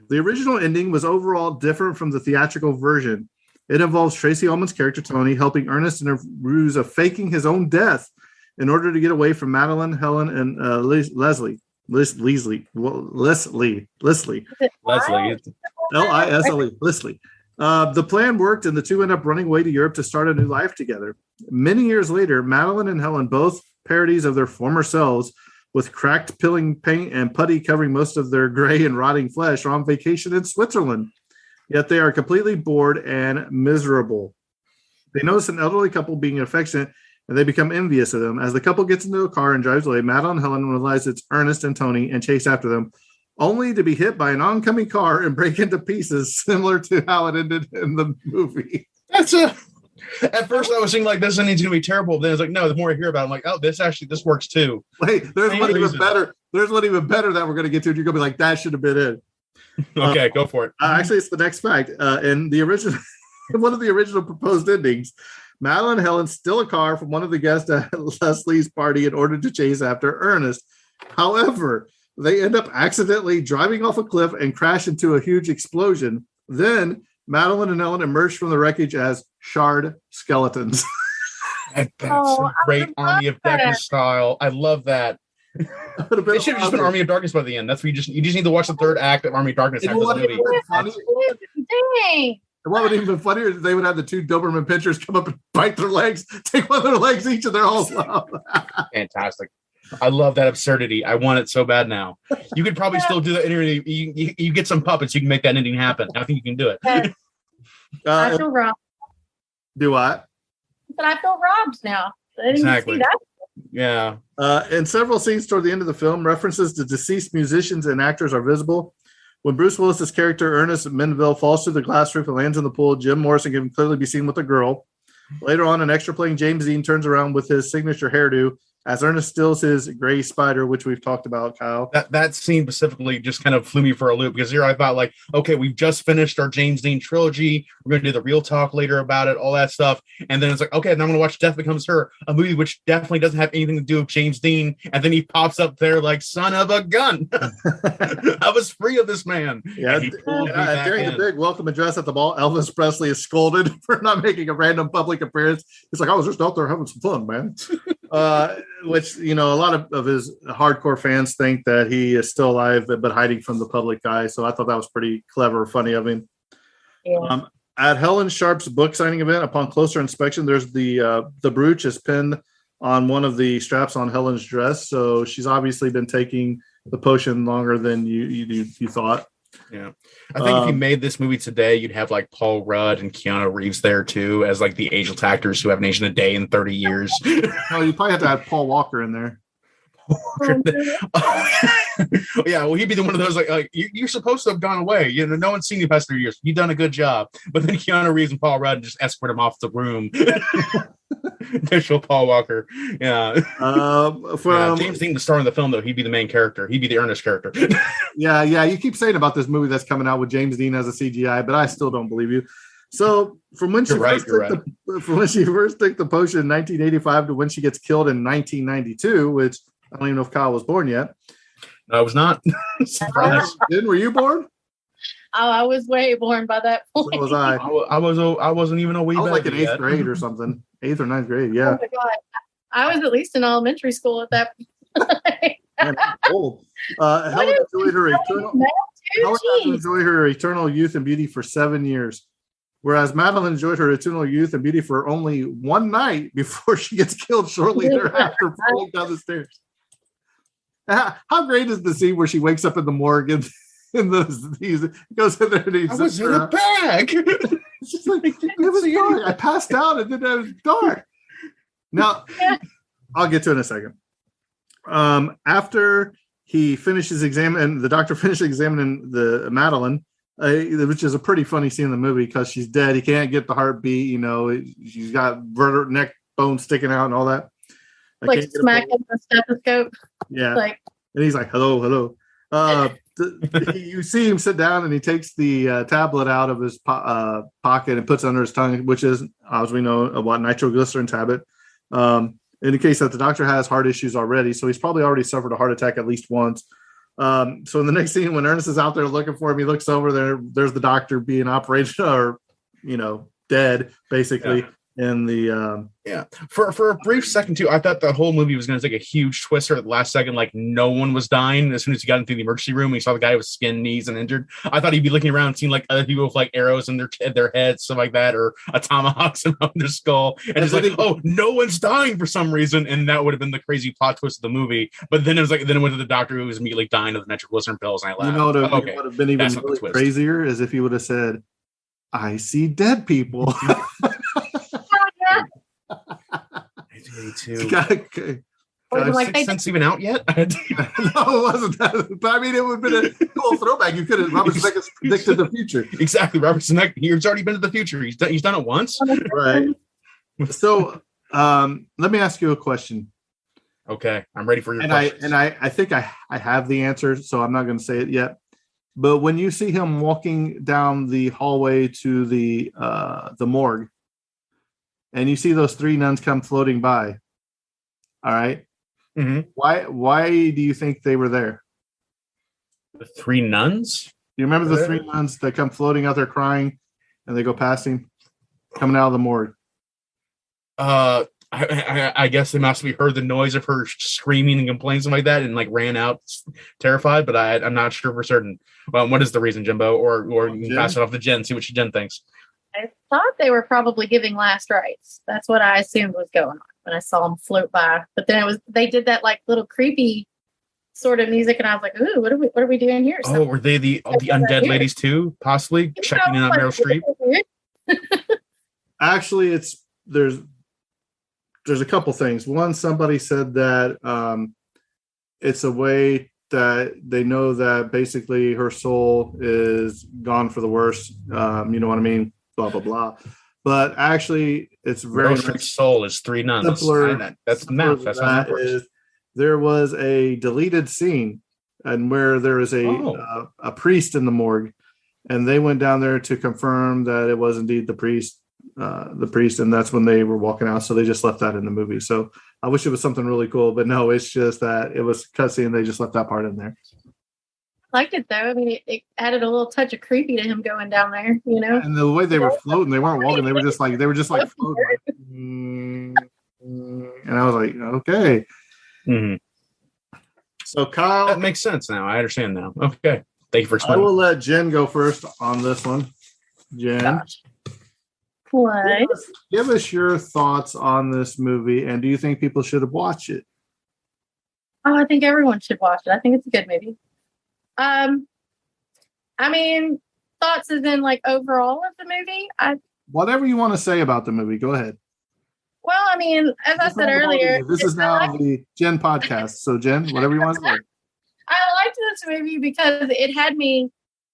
The original ending was overall different from the theatrical version. It involves Tracy Ullman's character Tony helping Ernest in a ruse of faking his own death in order to get away from Madeline, Helen, and Leslie. Leslie. Leslie. Lisle. Leslie. The plan worked, and the two end up running away to Europe to start a new life together. Many years later, Madeline and Helen, both parodies of their former selves, with cracked peeling paint and putty covering most of their gray and rotting flesh, are on vacation in Switzerland. Yet they are completely bored and miserable. They notice an elderly couple being affectionate, and they become envious of them. As the couple gets into a car and drives away, Madeline and Helen realize it's Ernest and Tony and chase after them, only to be hit by an oncoming car and break into pieces, similar to how it ended in the movie. At first, I was thinking like this ending's gonna be terrible. But then it's like, no. The more I hear about it, I'm like, oh, this works too. Wait, there's one even better. There's one even better that we're gonna get to. You're gonna be like, that should have been it. Okay, go for it. Actually, it's the next fact. In the original, one of the original proposed endings, Madeline and Helen steal a car from one of the guests at Leslie's party in order to chase after Ernest. However, they end up accidentally driving off a cliff and crash into a huge explosion. Then Madeline and Helen emerge from the wreckage as shard skeletons. That's a great Army of Darkness style. I love that. It should have just been Army of Darkness by the end. That's what you just need to watch the third act of Army of Darkness after the movie. Dang. And what would even been funnier is they would have the two Doberman pinchers come up and bite their legs, take one of their legs each, and they're all fantastic. I love that absurdity. I want it so bad now. You could probably still do that. You get some puppets, you can make that ending happen. I think you can do it. I feel robbed. Do what? But I feel robbed now. I didn't Exactly. see that. Yeah. In several scenes toward the end of the film, references to deceased musicians and actors are visible. When Bruce Willis's character Ernest Menville falls through the glass roof and lands in the pool, Jim Morrison can clearly be seen with a girl. Later on, an extra playing James Dean turns around with his signature hairdo as Ernest steals his gray spider, which we've talked about, Kyle. That scene specifically just kind of flew me for a loop because here I thought like, okay, we've just finished our James Dean trilogy. We're going to do the real talk later about it, all that stuff. And then it's like, okay, now I'm going to watch Death Becomes Her, a movie which definitely doesn't have anything to do with James Dean. And then he pops up there like, son of a gun. I was free of this man. Yeah. During the big welcome address at the ball, Elvis Presley is scolded for not making a random public appearance. He's like, I was just out there having some fun, man. Which, a lot of his hardcore fans think that he is still alive, but hiding from the public eye. So I thought that was pretty clever, funny of him. Yeah. At Helen Sharp's book signing event, upon closer inspection, there's the brooch is pinned on one of the straps on Helen's dress. So she's obviously been taking the potion longer than you thought. Yeah. I think if you made this movie today, you'd have like Paul Rudd and Keanu Reeves there too, as like the aged actors who haven't aged a day in 30 years. Oh, you probably have to have Paul Walker in there. Yeah, well, he'd be the one of those like you're supposed to have gone away. No one's seen you past 3 years. You've done a good job. But then Keanu Reeves and Paul Rudd just escort him off the room. Official Paul Walker. Yeah. James Dean, the star in the film, though, he'd be the main character. He'd be the Ernest character. Yeah. You keep saying about this movie that's coming out with James Dean as a CGI, but I still don't believe you. So from when she first took the potion in 1985 to when she gets killed in 1992, which I don't even know if Kyle was born yet. No, I was not. Surprise. Were you born? Oh, I was way born by that point. So was I. I wasn't even a wee. I was like in 8th grade or something. 8th or 9th grade. Yeah. Oh my God. I was at least in elementary school at that point. Helen enjoyed her eternal youth and beauty for 7 years, whereas Madeline enjoyed her eternal youth and beauty for only one night before she gets killed shortly thereafter, falling down the stairs. How great is the scene where she wakes up in the morgue and he goes in there and he was in a bag. It's just like, it was dark. I passed out and then it was dark. Now, I'll get to it in a second. After he finishes examining, the doctor finishes examining the Madeline, which is a pretty funny scene in the movie because she's dead. He can't get the heartbeat. She's got neck bone sticking out and all that. Like smacking the stethoscope. Yeah. And he's like, hello. You see him sit down and he takes the tablet out of his pocket and puts it under his tongue, which is, as we know, a nitroglycerin tablet. And indicates that the doctor has heart issues already. So he's probably already suffered a heart attack at least once. So in the next scene, when Ernest is out there looking for him, he looks over there. There's the doctor being operated or, dead basically. Yeah. In the for a brief second too, I thought the whole movie was going to take a huge twister at the last second, like no one was dying. As soon as he got into the emergency room, he saw the guy with skin, knees, and injured. I thought he'd be looking around, seeing like other people with like arrows in their heads, stuff like that, or a tomahawks on their skull, and it's like, oh, no one's dying for some reason, and that would have been the crazy plot twist of the movie. But then it went to the doctor who was immediately dying of the nitroglycerin pills, and I laughed. What would have been even really crazier is if he would have said, "I see dead people." Sixth Sense even out yet? No, it wasn't that. But I mean, it would have been a cool throwback. You could have. Robert Zemeckis predicted the future. Exactly. Robert Zemeckis. He's already been to the future. He's done it once. Right. So, let me ask you a question. Okay, I'm ready for your questions. I think I have the answer, so I'm not going to say it yet. But when you see him walking down the hallway to the morgue, and you see those three nuns come floating by, all right? Mm-hmm. Why do you think they were there? The three nuns? You remember the three nuns that come floating out there crying, and they go past him, coming out of the morgue? I guess they must have heard the noise of her screaming and complaining, something like that, and like ran out terrified. But I'm not sure for certain. Well, what is the reason, Jimbo? Or you can pass it off to Jen, see what Jen thinks. I thought they were probably giving last rites. That's what I assumed was going on when I saw them float by. But then they did that like little creepy sort of music, and I was like, "Ooh, what are we doing here?" Oh, were they the undead ladies too? Possibly checking in on Meryl Streep. Actually, there's a couple things. One, somebody said that it's a way that they know that basically her soul is gone for the worse. You know what I mean? Blah blah blah. But actually, it's very Meryl Streep's soul is three nuns. Simpler. That's math. That's how it works. There was a deleted scene, and where there was a priest in the morgue, and they went down there to confirm that it was indeed the priest. And that's when they were walking out. So they just left that in the movie. So I wish it was something really cool, but no, it's just that it was cutscene. They just left that part in there. Liked it though. I mean, it added a little touch of creepy to him going down there, And the way they were floating, they weren't walking. They were just like floating. And I was like, okay. Mm-hmm. So Kyle, that makes sense now. I understand now. Okay, thank you for explaining. I will let Jen go first on this one. Jen. Gosh. What? Give us your thoughts on this movie, and do you think people should have watched it? Oh, I think everyone should watch it. I think it's a good movie. I mean, thoughts as in like overall of the movie. Whatever you want to say about the movie, go ahead. Well, I mean, as I said earlier, this is now the Jen podcast. So, Jen, whatever you want to say. I liked this movie because it had me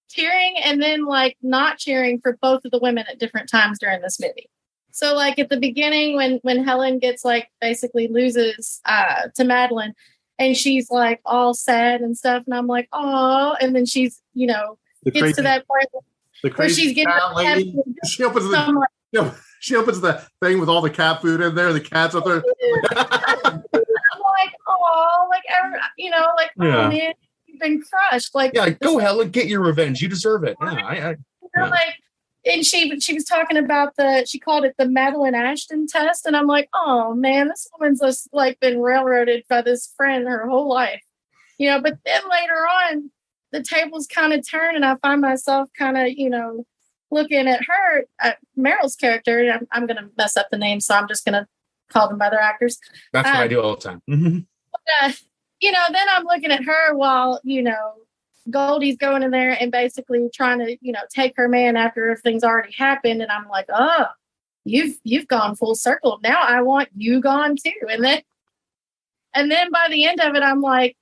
cheering and then like not cheering for both of the women at different times during this movie. So like at the beginning when Helen gets like basically loses to Madeline and she's like all sad and stuff and I'm like, oh, and then she's, gets to that part where she's getting lady. She opens the thing with all the cat food in there, the cats up there. I'm like, oh, oh man, been crushed. Like, yeah, go Helen, get your revenge. You deserve it. And she was talking about she called it the Madeline Ashton test, and I'm like, oh man, this woman's just like been railroaded by this friend her whole life, But then later on, the tables kind of turn, and I find myself kind of, looking at her, at Meryl's character. And I'm going to mess up the name, so I'm just going to call them by their actors. That's what I do all the time. Mm-hmm. Then I'm looking at her while, Goldie's going in there and basically trying to, take her man after everything's already happened. And I'm like, oh, you've gone full circle. Now I want you gone too. And then by the end of it, I'm like,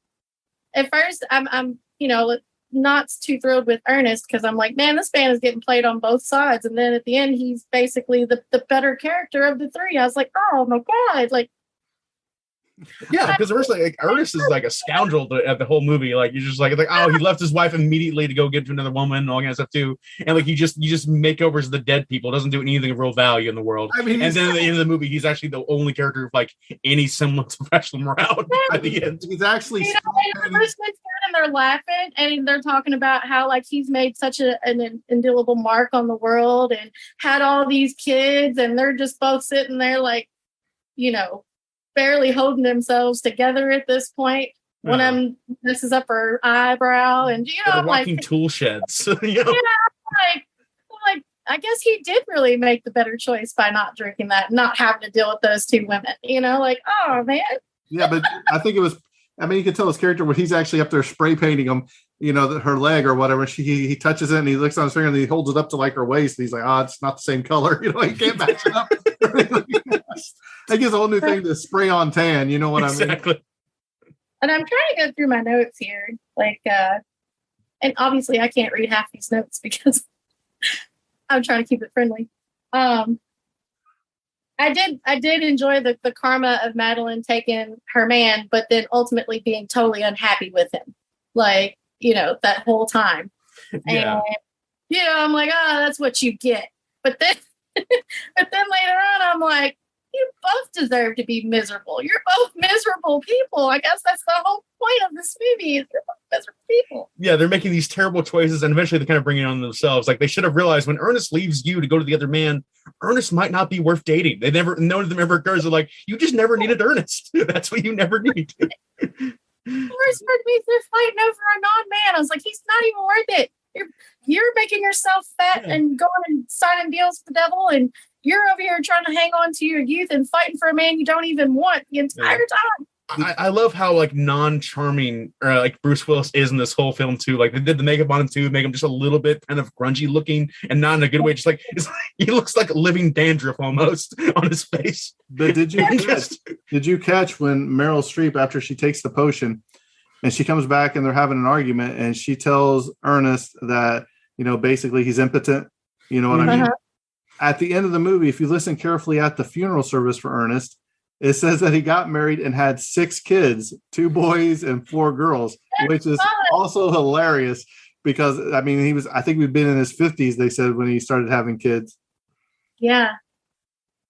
at first I'm not too thrilled with Ernest because I'm like, man, this man is getting played on both sides. And then at the end, he's basically the better character of the three. I was like, oh my God, like, Yeah, because like Ernest is like a scoundrel at the whole movie. Like you're just like oh, he left his wife immediately to go get to another woman and all kind of stuff too. And like you just makeovers the dead people, doesn't do anything of real value in the world. I mean, and then at the end of the movie, he's actually the only character of like any semblance of professional morality at the end. He's actually and they're laughing and they're talking about how like he's made such an indelible mark on the world and had all these kids, and they're just both sitting there like, barely holding themselves together at this point. One of them messes up her eyebrow, and I'm walking like tool sheds. Yeah, like I guess he did really make the better choice by not drinking that, not having to deal with those two women. Like, oh man. Yeah, but I think it was. I mean, you can tell his character when he's actually up there spray painting them. Her leg or whatever. He touches it and he looks on his finger and he holds it up to like her waist. And he's like, oh, it's not the same color. He can't match it up. I guess a whole new thing to spray on tan. You know what I mean? And I'm trying to go through my notes here. Like, and obviously I can't read half these notes because I'm trying to keep it friendly. I did enjoy the karma of Madeline taking her man, but then ultimately being totally unhappy with him. Like, that whole time. Yeah. And, I'm like, oh, that's what you get. But then later on, I'm like, you both deserve to be miserable. You're both miserable people. I guess that's the whole point of this movie is you're both miserable people. Yeah, they're making these terrible choices and eventually they kind of bring it on themselves. Like they should have realized when Ernest leaves you to go to the other man, Ernest might not be worth dating. None of them ever occurs. They're like, you just never needed Ernest. That's what you never need. Worst part means they're fighting over a non-man. I was like, he's not even worth it. You're making yourself fat and going and signing deals with the devil, and you're over here trying to hang on to your youth and fighting for a man you don't even want the entire time. I love how like non-charming like Bruce Willis is in this whole film too. Like they did the makeup on him too, make him just a little bit kind of grungy looking and not in a good way. Just like he looks like living dandruff almost on his face. But did you catch when Meryl Streep, after she takes the potion and she comes back and they're having an argument and she tells Ernest that, basically he's impotent. You know what I mean? At the end of the movie, if you listen carefully at the funeral service for Ernest, it says that he got married and had 6 kids, 2 boys and 4 girls, which is also hilarious because, I mean, I think we've been in his 50s, they said, when he started having kids. Yeah.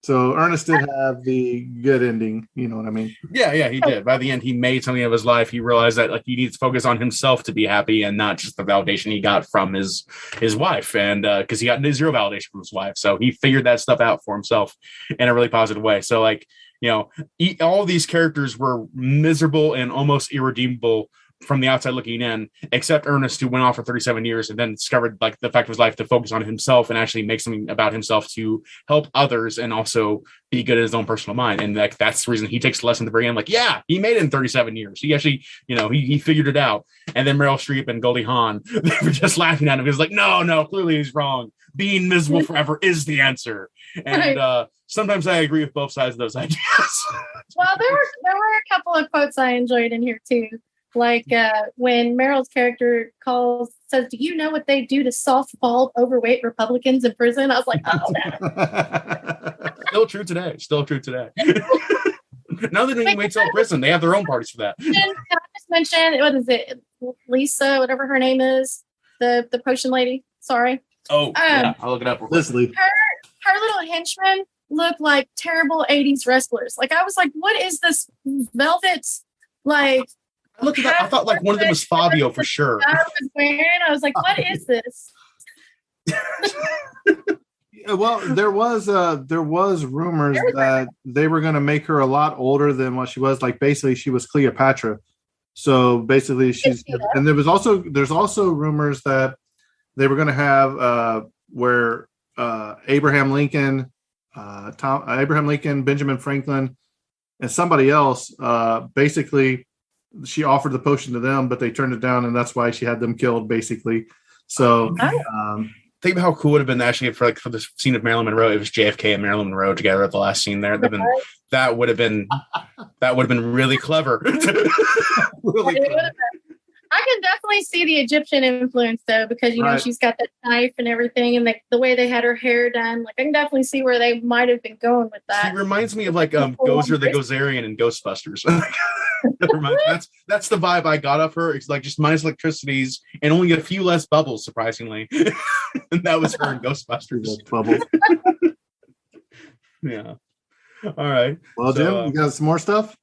So Ernest did have the good ending. You know what I mean? Yeah, he did. By the end, he made something of his life. He realized that like he needs to focus on himself to be happy and not just the validation he got from his wife. And because he got zero validation from his wife. So he figured that stuff out for himself in a really positive way. So like, all these characters were miserable and almost irredeemable from the outside looking in, except Ernest, who went off for 37 years and then discovered like the fact of his life to focus on himself and actually make something about himself to help others and also be good in his own personal mind. And like that's the reason he takes the lesson to bring in. Like, yeah, he made it in 37 years. He actually, he figured it out. And then Meryl Streep and Goldie Hawn, they were just laughing at him. He was like, no, clearly he's wrong. Being miserable forever is the answer. And sometimes I agree with both sides of those ideas. Well, there were a couple of quotes I enjoyed in here too. Like when Meryl's character says, do you know what they do to softball overweight Republicans in prison? I was like, oh, man. Still true today. Now they don't even wait till prison. They have their own parties for that. And can I just mention, what is it? Lisa, whatever her name is, the potion lady. Sorry. Oh, yeah, I'll look it up. Leslie. Her little henchmen look like terrible 80s wrestlers. Like, I was like, what is this velvet, like... Look at that. I thought like one of them was Fabio for sure. I was like, what is this? Well, there was rumors that they were going to make her a lot older than what she was. Like basically she was Cleopatra. So basically and there's also rumors that they were going to have where Abraham Lincoln, Benjamin Franklin, and somebody else basically she offered the potion to them, but they turned it down, and that's why she had them killed, basically. So, think about how cool it would have been actually for the scene of Marilyn Monroe. It was JFK and Marilyn Monroe together at the last scene there. That would have been really clever. Really clever. I can definitely see the Egyptian influence though, because you know Right. she's got that knife and everything, and the way they had her hair done. Like I can definitely see where they might have been going with that. She reminds me of like Gozer the Gozerian in Ghostbusters. That's the vibe I got of her. It's like just minus electricities and only a few less bubbles, surprisingly. And that was her in Ghostbusters. Bubbles. Yeah. All right. Well, So, Jim, you got some more stuff?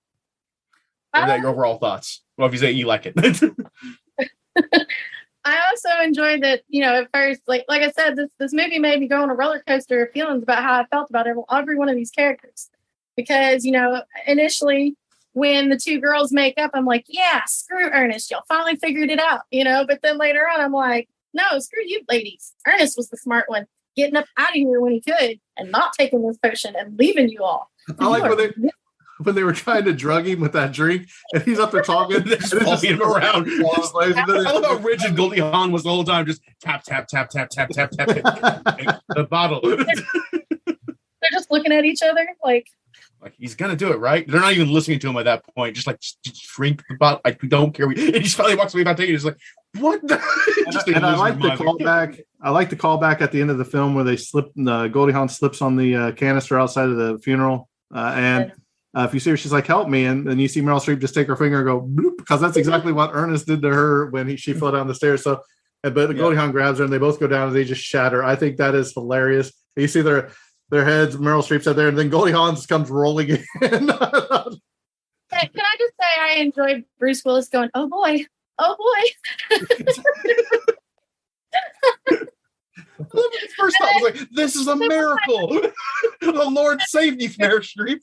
what are your overall thoughts? Well, if you say you like it. I also enjoyed that, you know, at first, like I said, this movie made me go on a roller coaster of feelings about how I felt about every one of these characters. Because, you know, initially when the two girls make up, I'm like, yeah, screw Ernest. Y'all finally figured it out, you know. But then later on, I'm like, no, screw you ladies. Ernest was the smart one, getting up out of here when he could and not taking this potion and leaving you all. I like when they were trying to drug him with that drink, and he's up there talking, They're just following him around. I love how rigid Goldie Hawn was the whole time, just tap, tap, tap, tap, tap, tap, tap, tap. The bottle. They're just looking at each other like he's gonna do it, right? They're not even listening to him at that point. Just like just drink the bottle. Like we don't care. And he just finally walks away without taking it. He's like, what? And I like the callback. I like the callback at the end of the film where they slip. Goldie Hawn slips on the canister outside of the funeral, and if you see her, she's like, "Help me!" And then you see Meryl Streep just take her finger and go bloop, because that's exactly what Ernest did to her when she fell down the stairs. So, but Goldie Hawn grabs her and they both go down and they just shatter. I think that is hilarious. You see their heads. Meryl Streep's out there, and then Goldie Hawn just comes rolling in. Can I just say I enjoyed Bruce Willis going, oh boy. First time I was like, this is a miracle. The Lord saved you, Meryl Streep.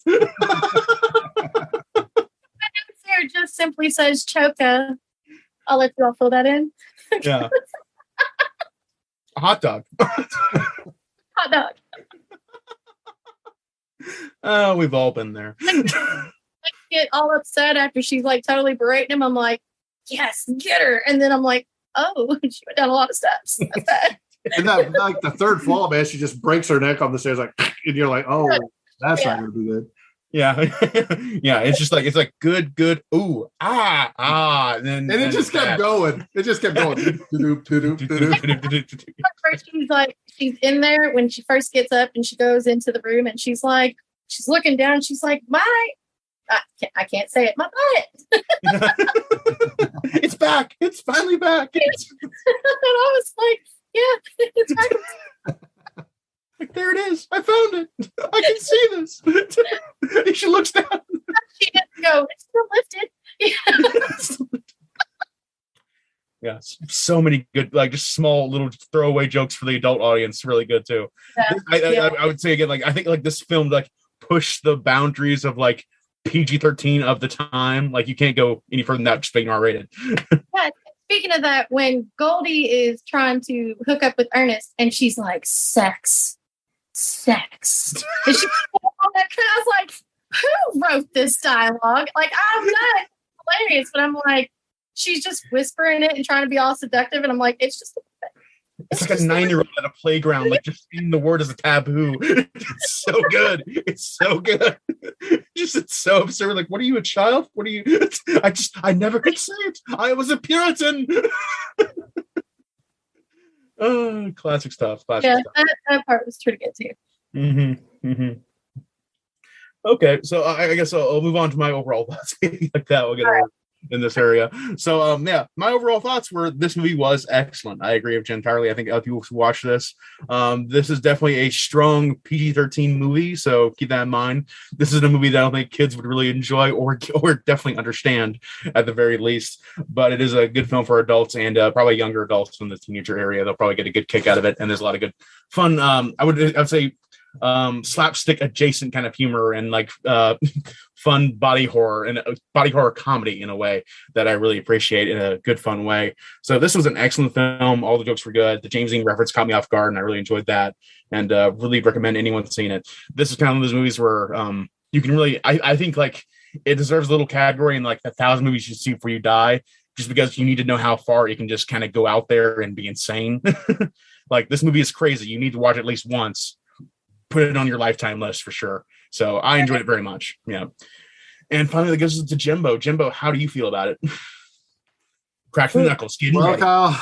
Here just simply says Choka. I'll let you all fill that in. Yeah. A hot dog. Hot dog. Oh, we've all been there. I get all upset after she's like totally berating him. I'm like, yes, get her. And then I'm like, oh, she went down a lot of steps. That's bad. And that, like the third fall, man, she just breaks her neck on the stairs, like, and you're like, oh, that's not going to be good. Yeah, yeah. It's just like good. Ooh, and it just kept going. It just kept going. First, she's in there when she first gets up and she goes into the room and she's looking down. She's like, I can't say it. My butt. It's back. It's finally back. And I was like, yeah, it's back. Like, there it is. I found it. I can see this. She looks down. She didn't go, it's still lifted. Yeah, so many good, like just small little throwaway jokes for the adult audience. Really good too. Yeah. I would say again, like I think like this film like pushed the boundaries of like PG-13 of the time. Like you can't go any further than that just being R-rated. Yeah. Speaking of that, when Goldie is trying to hook up with Ernest and she's like, sex. And she I was like, who wrote this dialogue? Like, I'm not hilarious, but I'm like, she's just whispering it and trying to be all seductive. And I'm like, it's like a 9-year-old at a playground, like just saying the word as a taboo. It's so good. It's so good. It's so absurd. Like, what are you, a child? What are you? I never could say it. I was a Puritan. Oh, classic stuff. Stuff. That part was pretty good too. Mm-hmm. Okay, so I guess I'll move on to my overall thoughts. Like that, we'll get over in this area. So my overall thoughts were this movie was excellent. I agree with Jen entirely. I think other people should watch this. This is definitely a strong PG-13 movie, so keep that in mind. This is a movie that I don't think kids would really enjoy or definitely understand at the very least, but it is a good film for adults and probably younger adults in the teenager area. They'll probably get a good kick out of it, and there's a lot of good fun. I would say slapstick adjacent kind of humor and like fun body horror and body horror comedy in a way that I really appreciate in a good fun way. So this was an excellent film. All the jokes were good. The James Dean reference caught me off guard and I really enjoyed that, and really recommend anyone seeing it. This is kind of one of those movies where you can really I think like it deserves a little category in like 1,000 movies you see before you die, just because you need to know how far you can just kind of go out there and be insane. Like this movie is crazy. You need to watch it at least once. Put it on your lifetime list for sure. So I enjoyed it very much. Yeah. And finally, that goes to Jimbo. Jimbo, how do you feel about it? Crack the knuckles. Getting Well, ready. Kyle,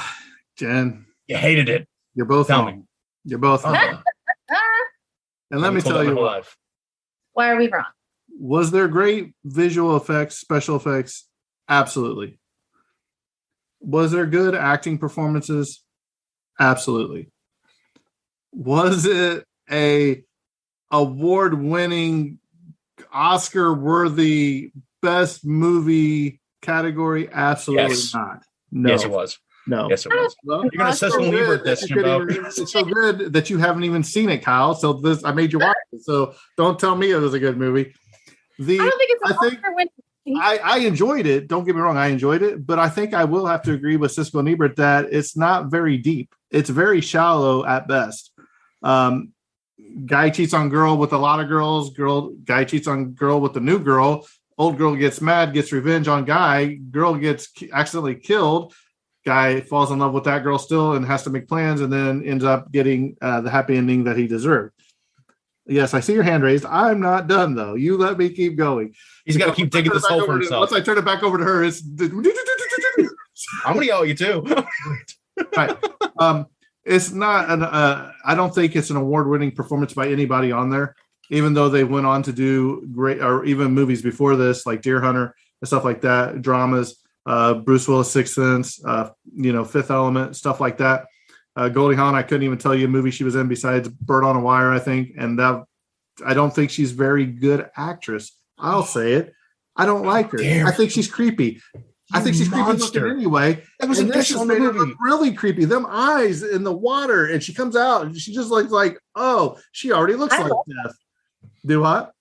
Jen, You hated it. you're both Tell wrong. me. You're both wrong. And let me tell you what. Why are we wrong? Was there great visual effects, special effects? Absolutely. Was there good acting performances? Absolutely. Was it a award-winning, Oscar-worthy best movie category? Absolutely not. No. Yes, it was. No. Yes, it was. Well, You're going to Siskel and Ebert this, Jimbo. It's so good that you haven't even seen it, Kyle. So I made you watch it. So don't tell me it was a good movie. I don't think it's an Oscar-winning. I enjoyed it. Don't get me wrong. I enjoyed it, but I think I will have to agree with Siskel and Ebert that it's not very deep. It's very shallow at best. Guy cheats on girl with a lot of girls. Guy cheats on girl with a new girl. Old girl gets mad, gets revenge on guy. Girl gets accidentally killed. Guy falls in love with that girl still and has to make plans, and then ends up getting the happy ending that he deserved. Yes, I see your hand raised. I'm not done though. You let me keep going. He's got to keep digging this hole for himself. Once I turn it back over to her, it's. I'm going to yell at you too. Right. It's not an. I don't think it's an award-winning performance by anybody on there. Even though they went on to do great, or even movies before this, like Deer Hunter and stuff like that, dramas. Bruce Willis' Sixth Sense, Fifth Element, stuff like that. Goldie Hawn, I couldn't even tell you a movie she was in besides Bird on a Wire, I think. And that, I don't think she's very good actress. I'll say it. I don't like her. Damn. I think she's creepy. I think she's creepy looking anyway. That was and a this fish just on the made her movie. look really creepy. Them eyes in the water, and she comes out, and she just looks like, oh, she already looks like death. Do what?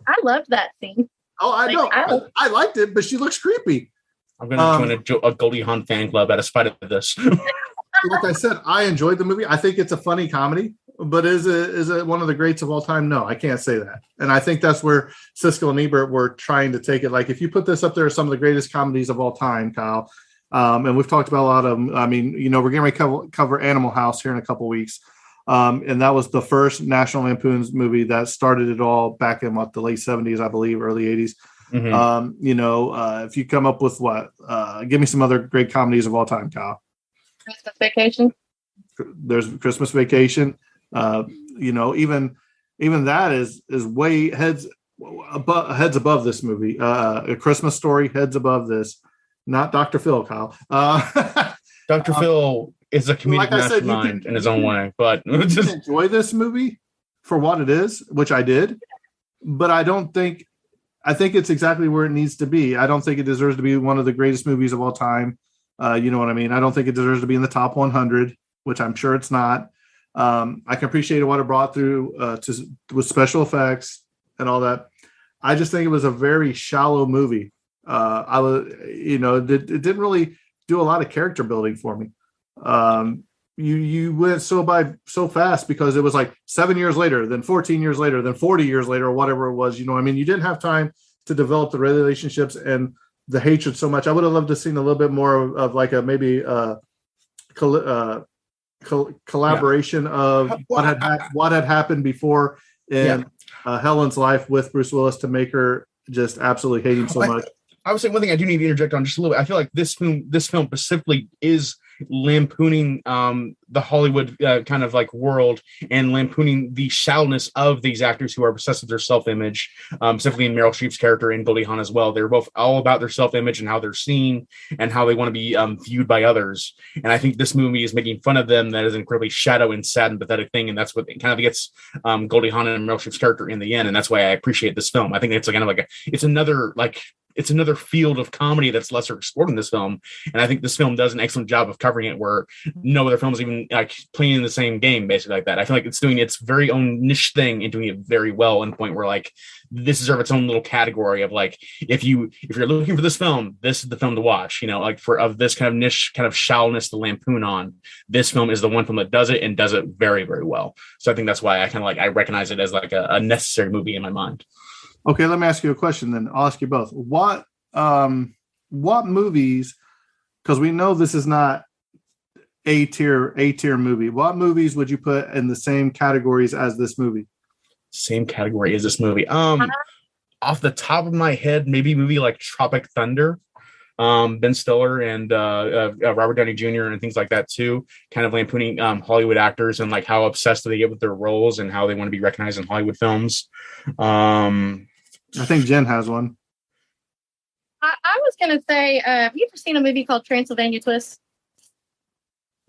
I loved that scene. Oh, I know. I liked it, but she looks creepy. I'm going to join a Goldie Hawn fan club out of spite of this. Like I said, I enjoyed the movie. I think it's a funny comedy, but is it one of the greats of all time? No, I can't say that. And I think that's where Siskel and Ebert were trying to take it. Like, if you put this up there as some of the greatest comedies of all time, Kyle, and we've talked about a lot of them. I mean, we're getting ready to cover Animal House here in a couple weeks. And that was the first National Lampoon's movie that started it all back in the late 70s, I believe, early 80s. Mm-hmm. If you come up with give me some other great comedies of all time, Kyle. Christmas Vacation. There's Christmas Vacation. Even that is way heads above this movie. A Christmas Story, heads above this. Not Dr. Phil, Kyle. Dr. Phil is a comedic mastermind in his own way, but you can enjoy this movie for what it is, which I did, but I think it's exactly where it needs to be. I don't think it deserves to be one of the greatest movies of all time. You know what I mean? I don't think it deserves to be in the top 100, which I'm sure it's not. I can appreciate what it brought through with special effects and all that. I just think it was a very shallow movie. It didn't really do a lot of character building for me. You went so fast because it was like 7 years later, then 14 years later, then 40 years later, or whatever it was. You didn't have time to develop the relationships and the hatred so much. I would have loved to see a little bit more of like a maybe collaboration of what had happened before in Helen's life with Bruce Willis to make her just absolutely hate him so much. I would say one thing I do need to interject on just a little bit. I feel like this film specifically is lampooning the Hollywood kind of like world and lampooning the shallowness of these actors who are obsessed with their self-image, specifically in Meryl Streep's character and Goldie Hawn as well. They're both all about their self-image and how they're seen and how they want to be viewed by others. And I think this movie is making fun of them. That is an incredibly shadow and sad and pathetic thing. And that's what kind of gets Goldie Hawn and Meryl Streep's character in the end. And that's why I appreciate this film. I think it's kind of like it's another field of comedy that's lesser explored in this film. And I think this film does an excellent job of covering it where no other film is even like playing in the same game, basically like that. I feel like it's doing its very own niche thing and doing it very well in a point where like this deserves its own little category of like, if you're looking for this film, this is the film to watch, of this kind of niche kind of shallowness to lampoon on. This film is the one film that does it and does it very, very well. So I think that's why I recognize it as like a necessary movie in my mind. Okay, let me ask you a question then. I'll ask you both. What movies, because we know this is not a tier movie. What movies would you put in the same categories as this movie? Same category as this movie. Off the top of my head, maybe a movie like Tropic Thunder. Ben Stiller and Robert Downey Jr. and things like that too, kind of lampooning Hollywood actors and like how obsessed they get with their roles and how they want to be recognized in Hollywood films. I think Jen has one. I was going to say, have you ever seen a movie called Transylvania Twist?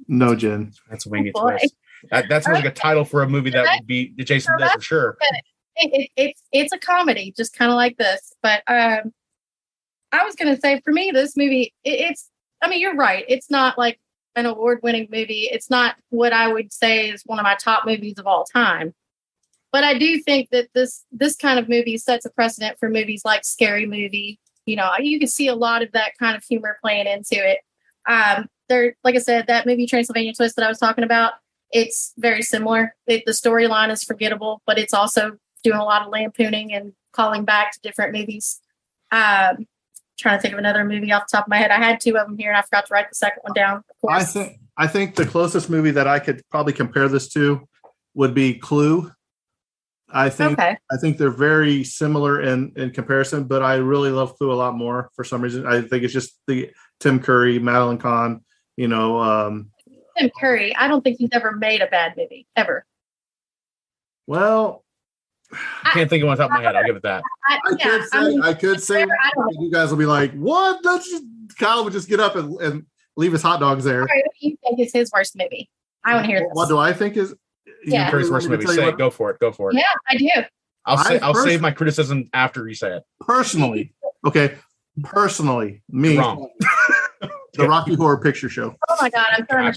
No, Jen. Transylvania Twist. That sounds like a title for a movie that would be Jason Dead for sure. It's a comedy, just kind of like this. But I was going to say, for me, this movie, I mean, you're right. It's not like an award-winning movie. It's not what I would say is one of my top movies of all time. But I do think that this kind of movie sets a precedent for movies like Scary Movie. You know, you can see a lot of that kind of humor playing into it. Like I said, that movie Transylvania Twist that I was talking about, it's very similar. The storyline is forgettable, but it's also doing a lot of lampooning and calling back to different movies. Trying to think of another movie off the top of my head. I had two of them here, and I forgot to write the second one down. Of course. I think the closest movie that I could probably compare this to would be Clue. I think they're very similar in comparison, but I really love Clue a lot more for some reason. I think it's just the Tim Curry, Madeline Kahn, you know. Tim Curry, I don't think he's ever made a bad movie, ever. Well, I can't think of one off the top of my head. I'll give it that. I could say you guys will be like, what? Kyle would just get up and leave his hot dogs there. What do you think is his worst movie? I want to hear this. What do I think is Curry's worst movie? Say it. Go for it. Yeah, I do. I'll save my criticism after you say it. Personally, me, wrong. The Rocky Horror Picture Show. Oh my God, I'm trying.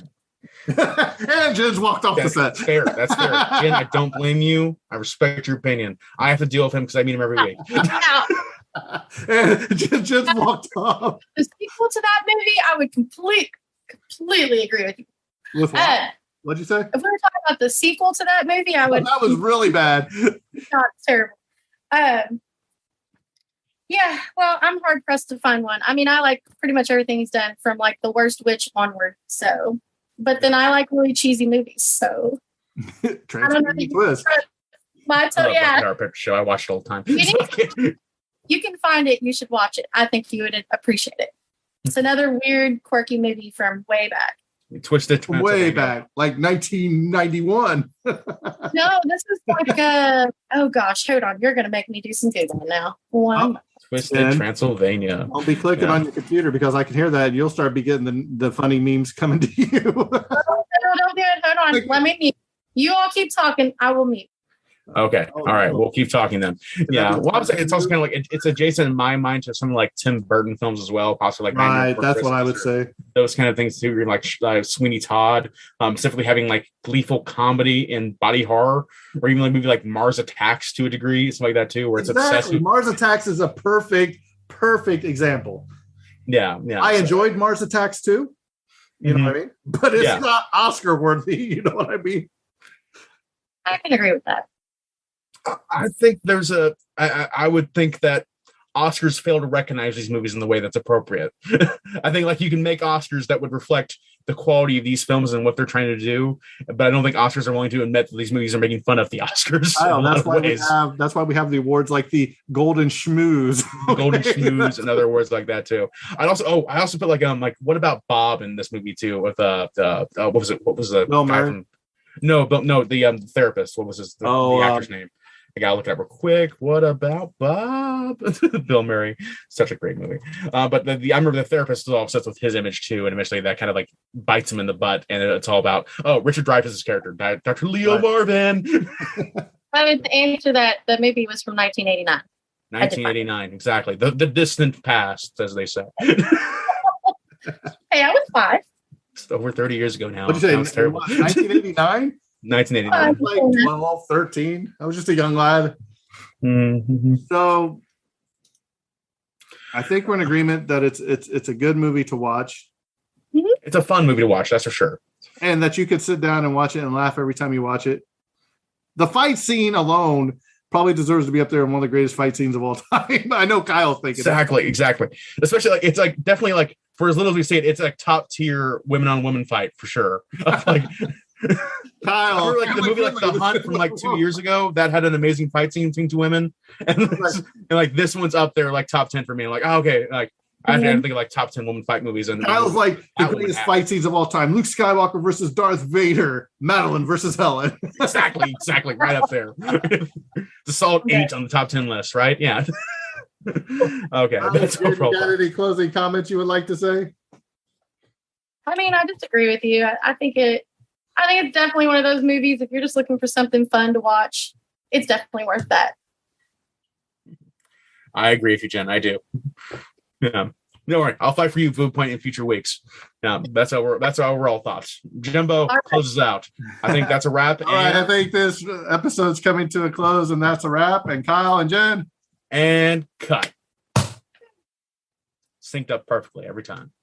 And Jen's walked off the set. That's fair. Jen, I don't blame you. I respect your opinion. I have to deal with him because I meet him every week. And Jen's walked off. The sequel to that movie, I would completely agree with you. With what? What'd you say? If we were talking about the sequel to that movie, I would. That was really bad. Not terrible. Yeah, well, I'm hard pressed to find one. I mean, I like pretty much everything he's done from like The Worst Witch onward. So, but then I like really cheesy movies. So, Transylvania Twist. Our Picture Show. I watch it all the time. You can find it. You should watch it. I think you would appreciate it. It's another weird, quirky movie from way back. Twisted way back, like 1991. No, this is like oh gosh, hold on. You're gonna make me do some Googling now. Twisted Transylvania. I'll be clicking on your computer because I can hear that. You'll start be getting the funny memes coming to you. No, don't do it. Hold on. Let me mute. You all keep talking. I will mute. Okay. All right. We'll keep talking then. Yeah. Well, I was saying it's also kind of like it's adjacent in my mind to something like Tim Burton films as well, possibly like right. That's what I would say. Those kind of things too, like Sweeney Todd, specifically having like gleeful comedy and body horror, or even like a movie like Mars Attacks to a degree, something like that too, where it's obsessed with Mars Attacks is a perfect example. Yeah. I enjoyed Mars Attacks too. You know what I mean? But it's not Oscar worthy. You know what I mean? I can agree with that. I think I would think that Oscars fail to recognize these movies in the way that's appropriate. I think like you can make Oscars that would reflect the quality of these films and what they're trying to do, but I don't think Oscars are willing to admit that these movies are making fun of the Oscars. That's why we have the awards like the Golden Schmooze. Golden Schmooze and other awards like that too. I also put like what about Bob in this movie too with what was the Bill Murray? The therapist. What was the actor's name? I gotta look it up real quick. What about Bob? Bill Murray, such a great movie. But I remember the therapist was all obsessed with his image too, and eventually that kind of like bites him in the butt. And it's all about Richard Dreyfuss's character, Dr. Leo Marvin. I would answer that the movie was from 1989. 1989, exactly. The distant past, as they say. Hey, I was 5. It's over 30 years ago now. What did you say? Terrible. 1989. 1989. Like 12, 13. I was just a young lad. Mm-hmm. So I think we're in agreement that it's a good movie to watch. Mm-hmm. It's a fun movie to watch, that's for sure. And that you could sit down and watch it and laugh every time you watch it. The fight scene alone probably deserves to be up there in one of the greatest fight scenes of all time. I know Kyle's thinking exactly. Especially like it's like definitely like for as little as we say it, it's like top tier women on women fight for sure. Like Kyle, remember, like the movie like The Hunt from like 2 years ago that had an amazing fight scene between two women, and like this one's up there like top 10 for me. I'm like, oh, okay, like I have to think of like top 10 woman fight movies. And Kyle's like the greatest fight scenes of all time: Luke Skywalker versus Darth Vader, Madeline versus Helen. exactly, right up there. The solid 8 on the top 10 list, right? Yeah. Okay, that's you got any closing comments you would like to say? I mean, I just agree with you. I think it's definitely one of those movies. If you're just looking for something fun to watch, it's definitely worth that. I agree with you, Jen. I do. Yeah. No worry. I'll fight for you, Food Point, in future weeks. Yeah, that's our overall thoughts. Jimbo closes out. I think that's a wrap. All right. I think this episode's coming to a close, and that's a wrap. And Kyle and Jen. And cut. Synced up perfectly every time.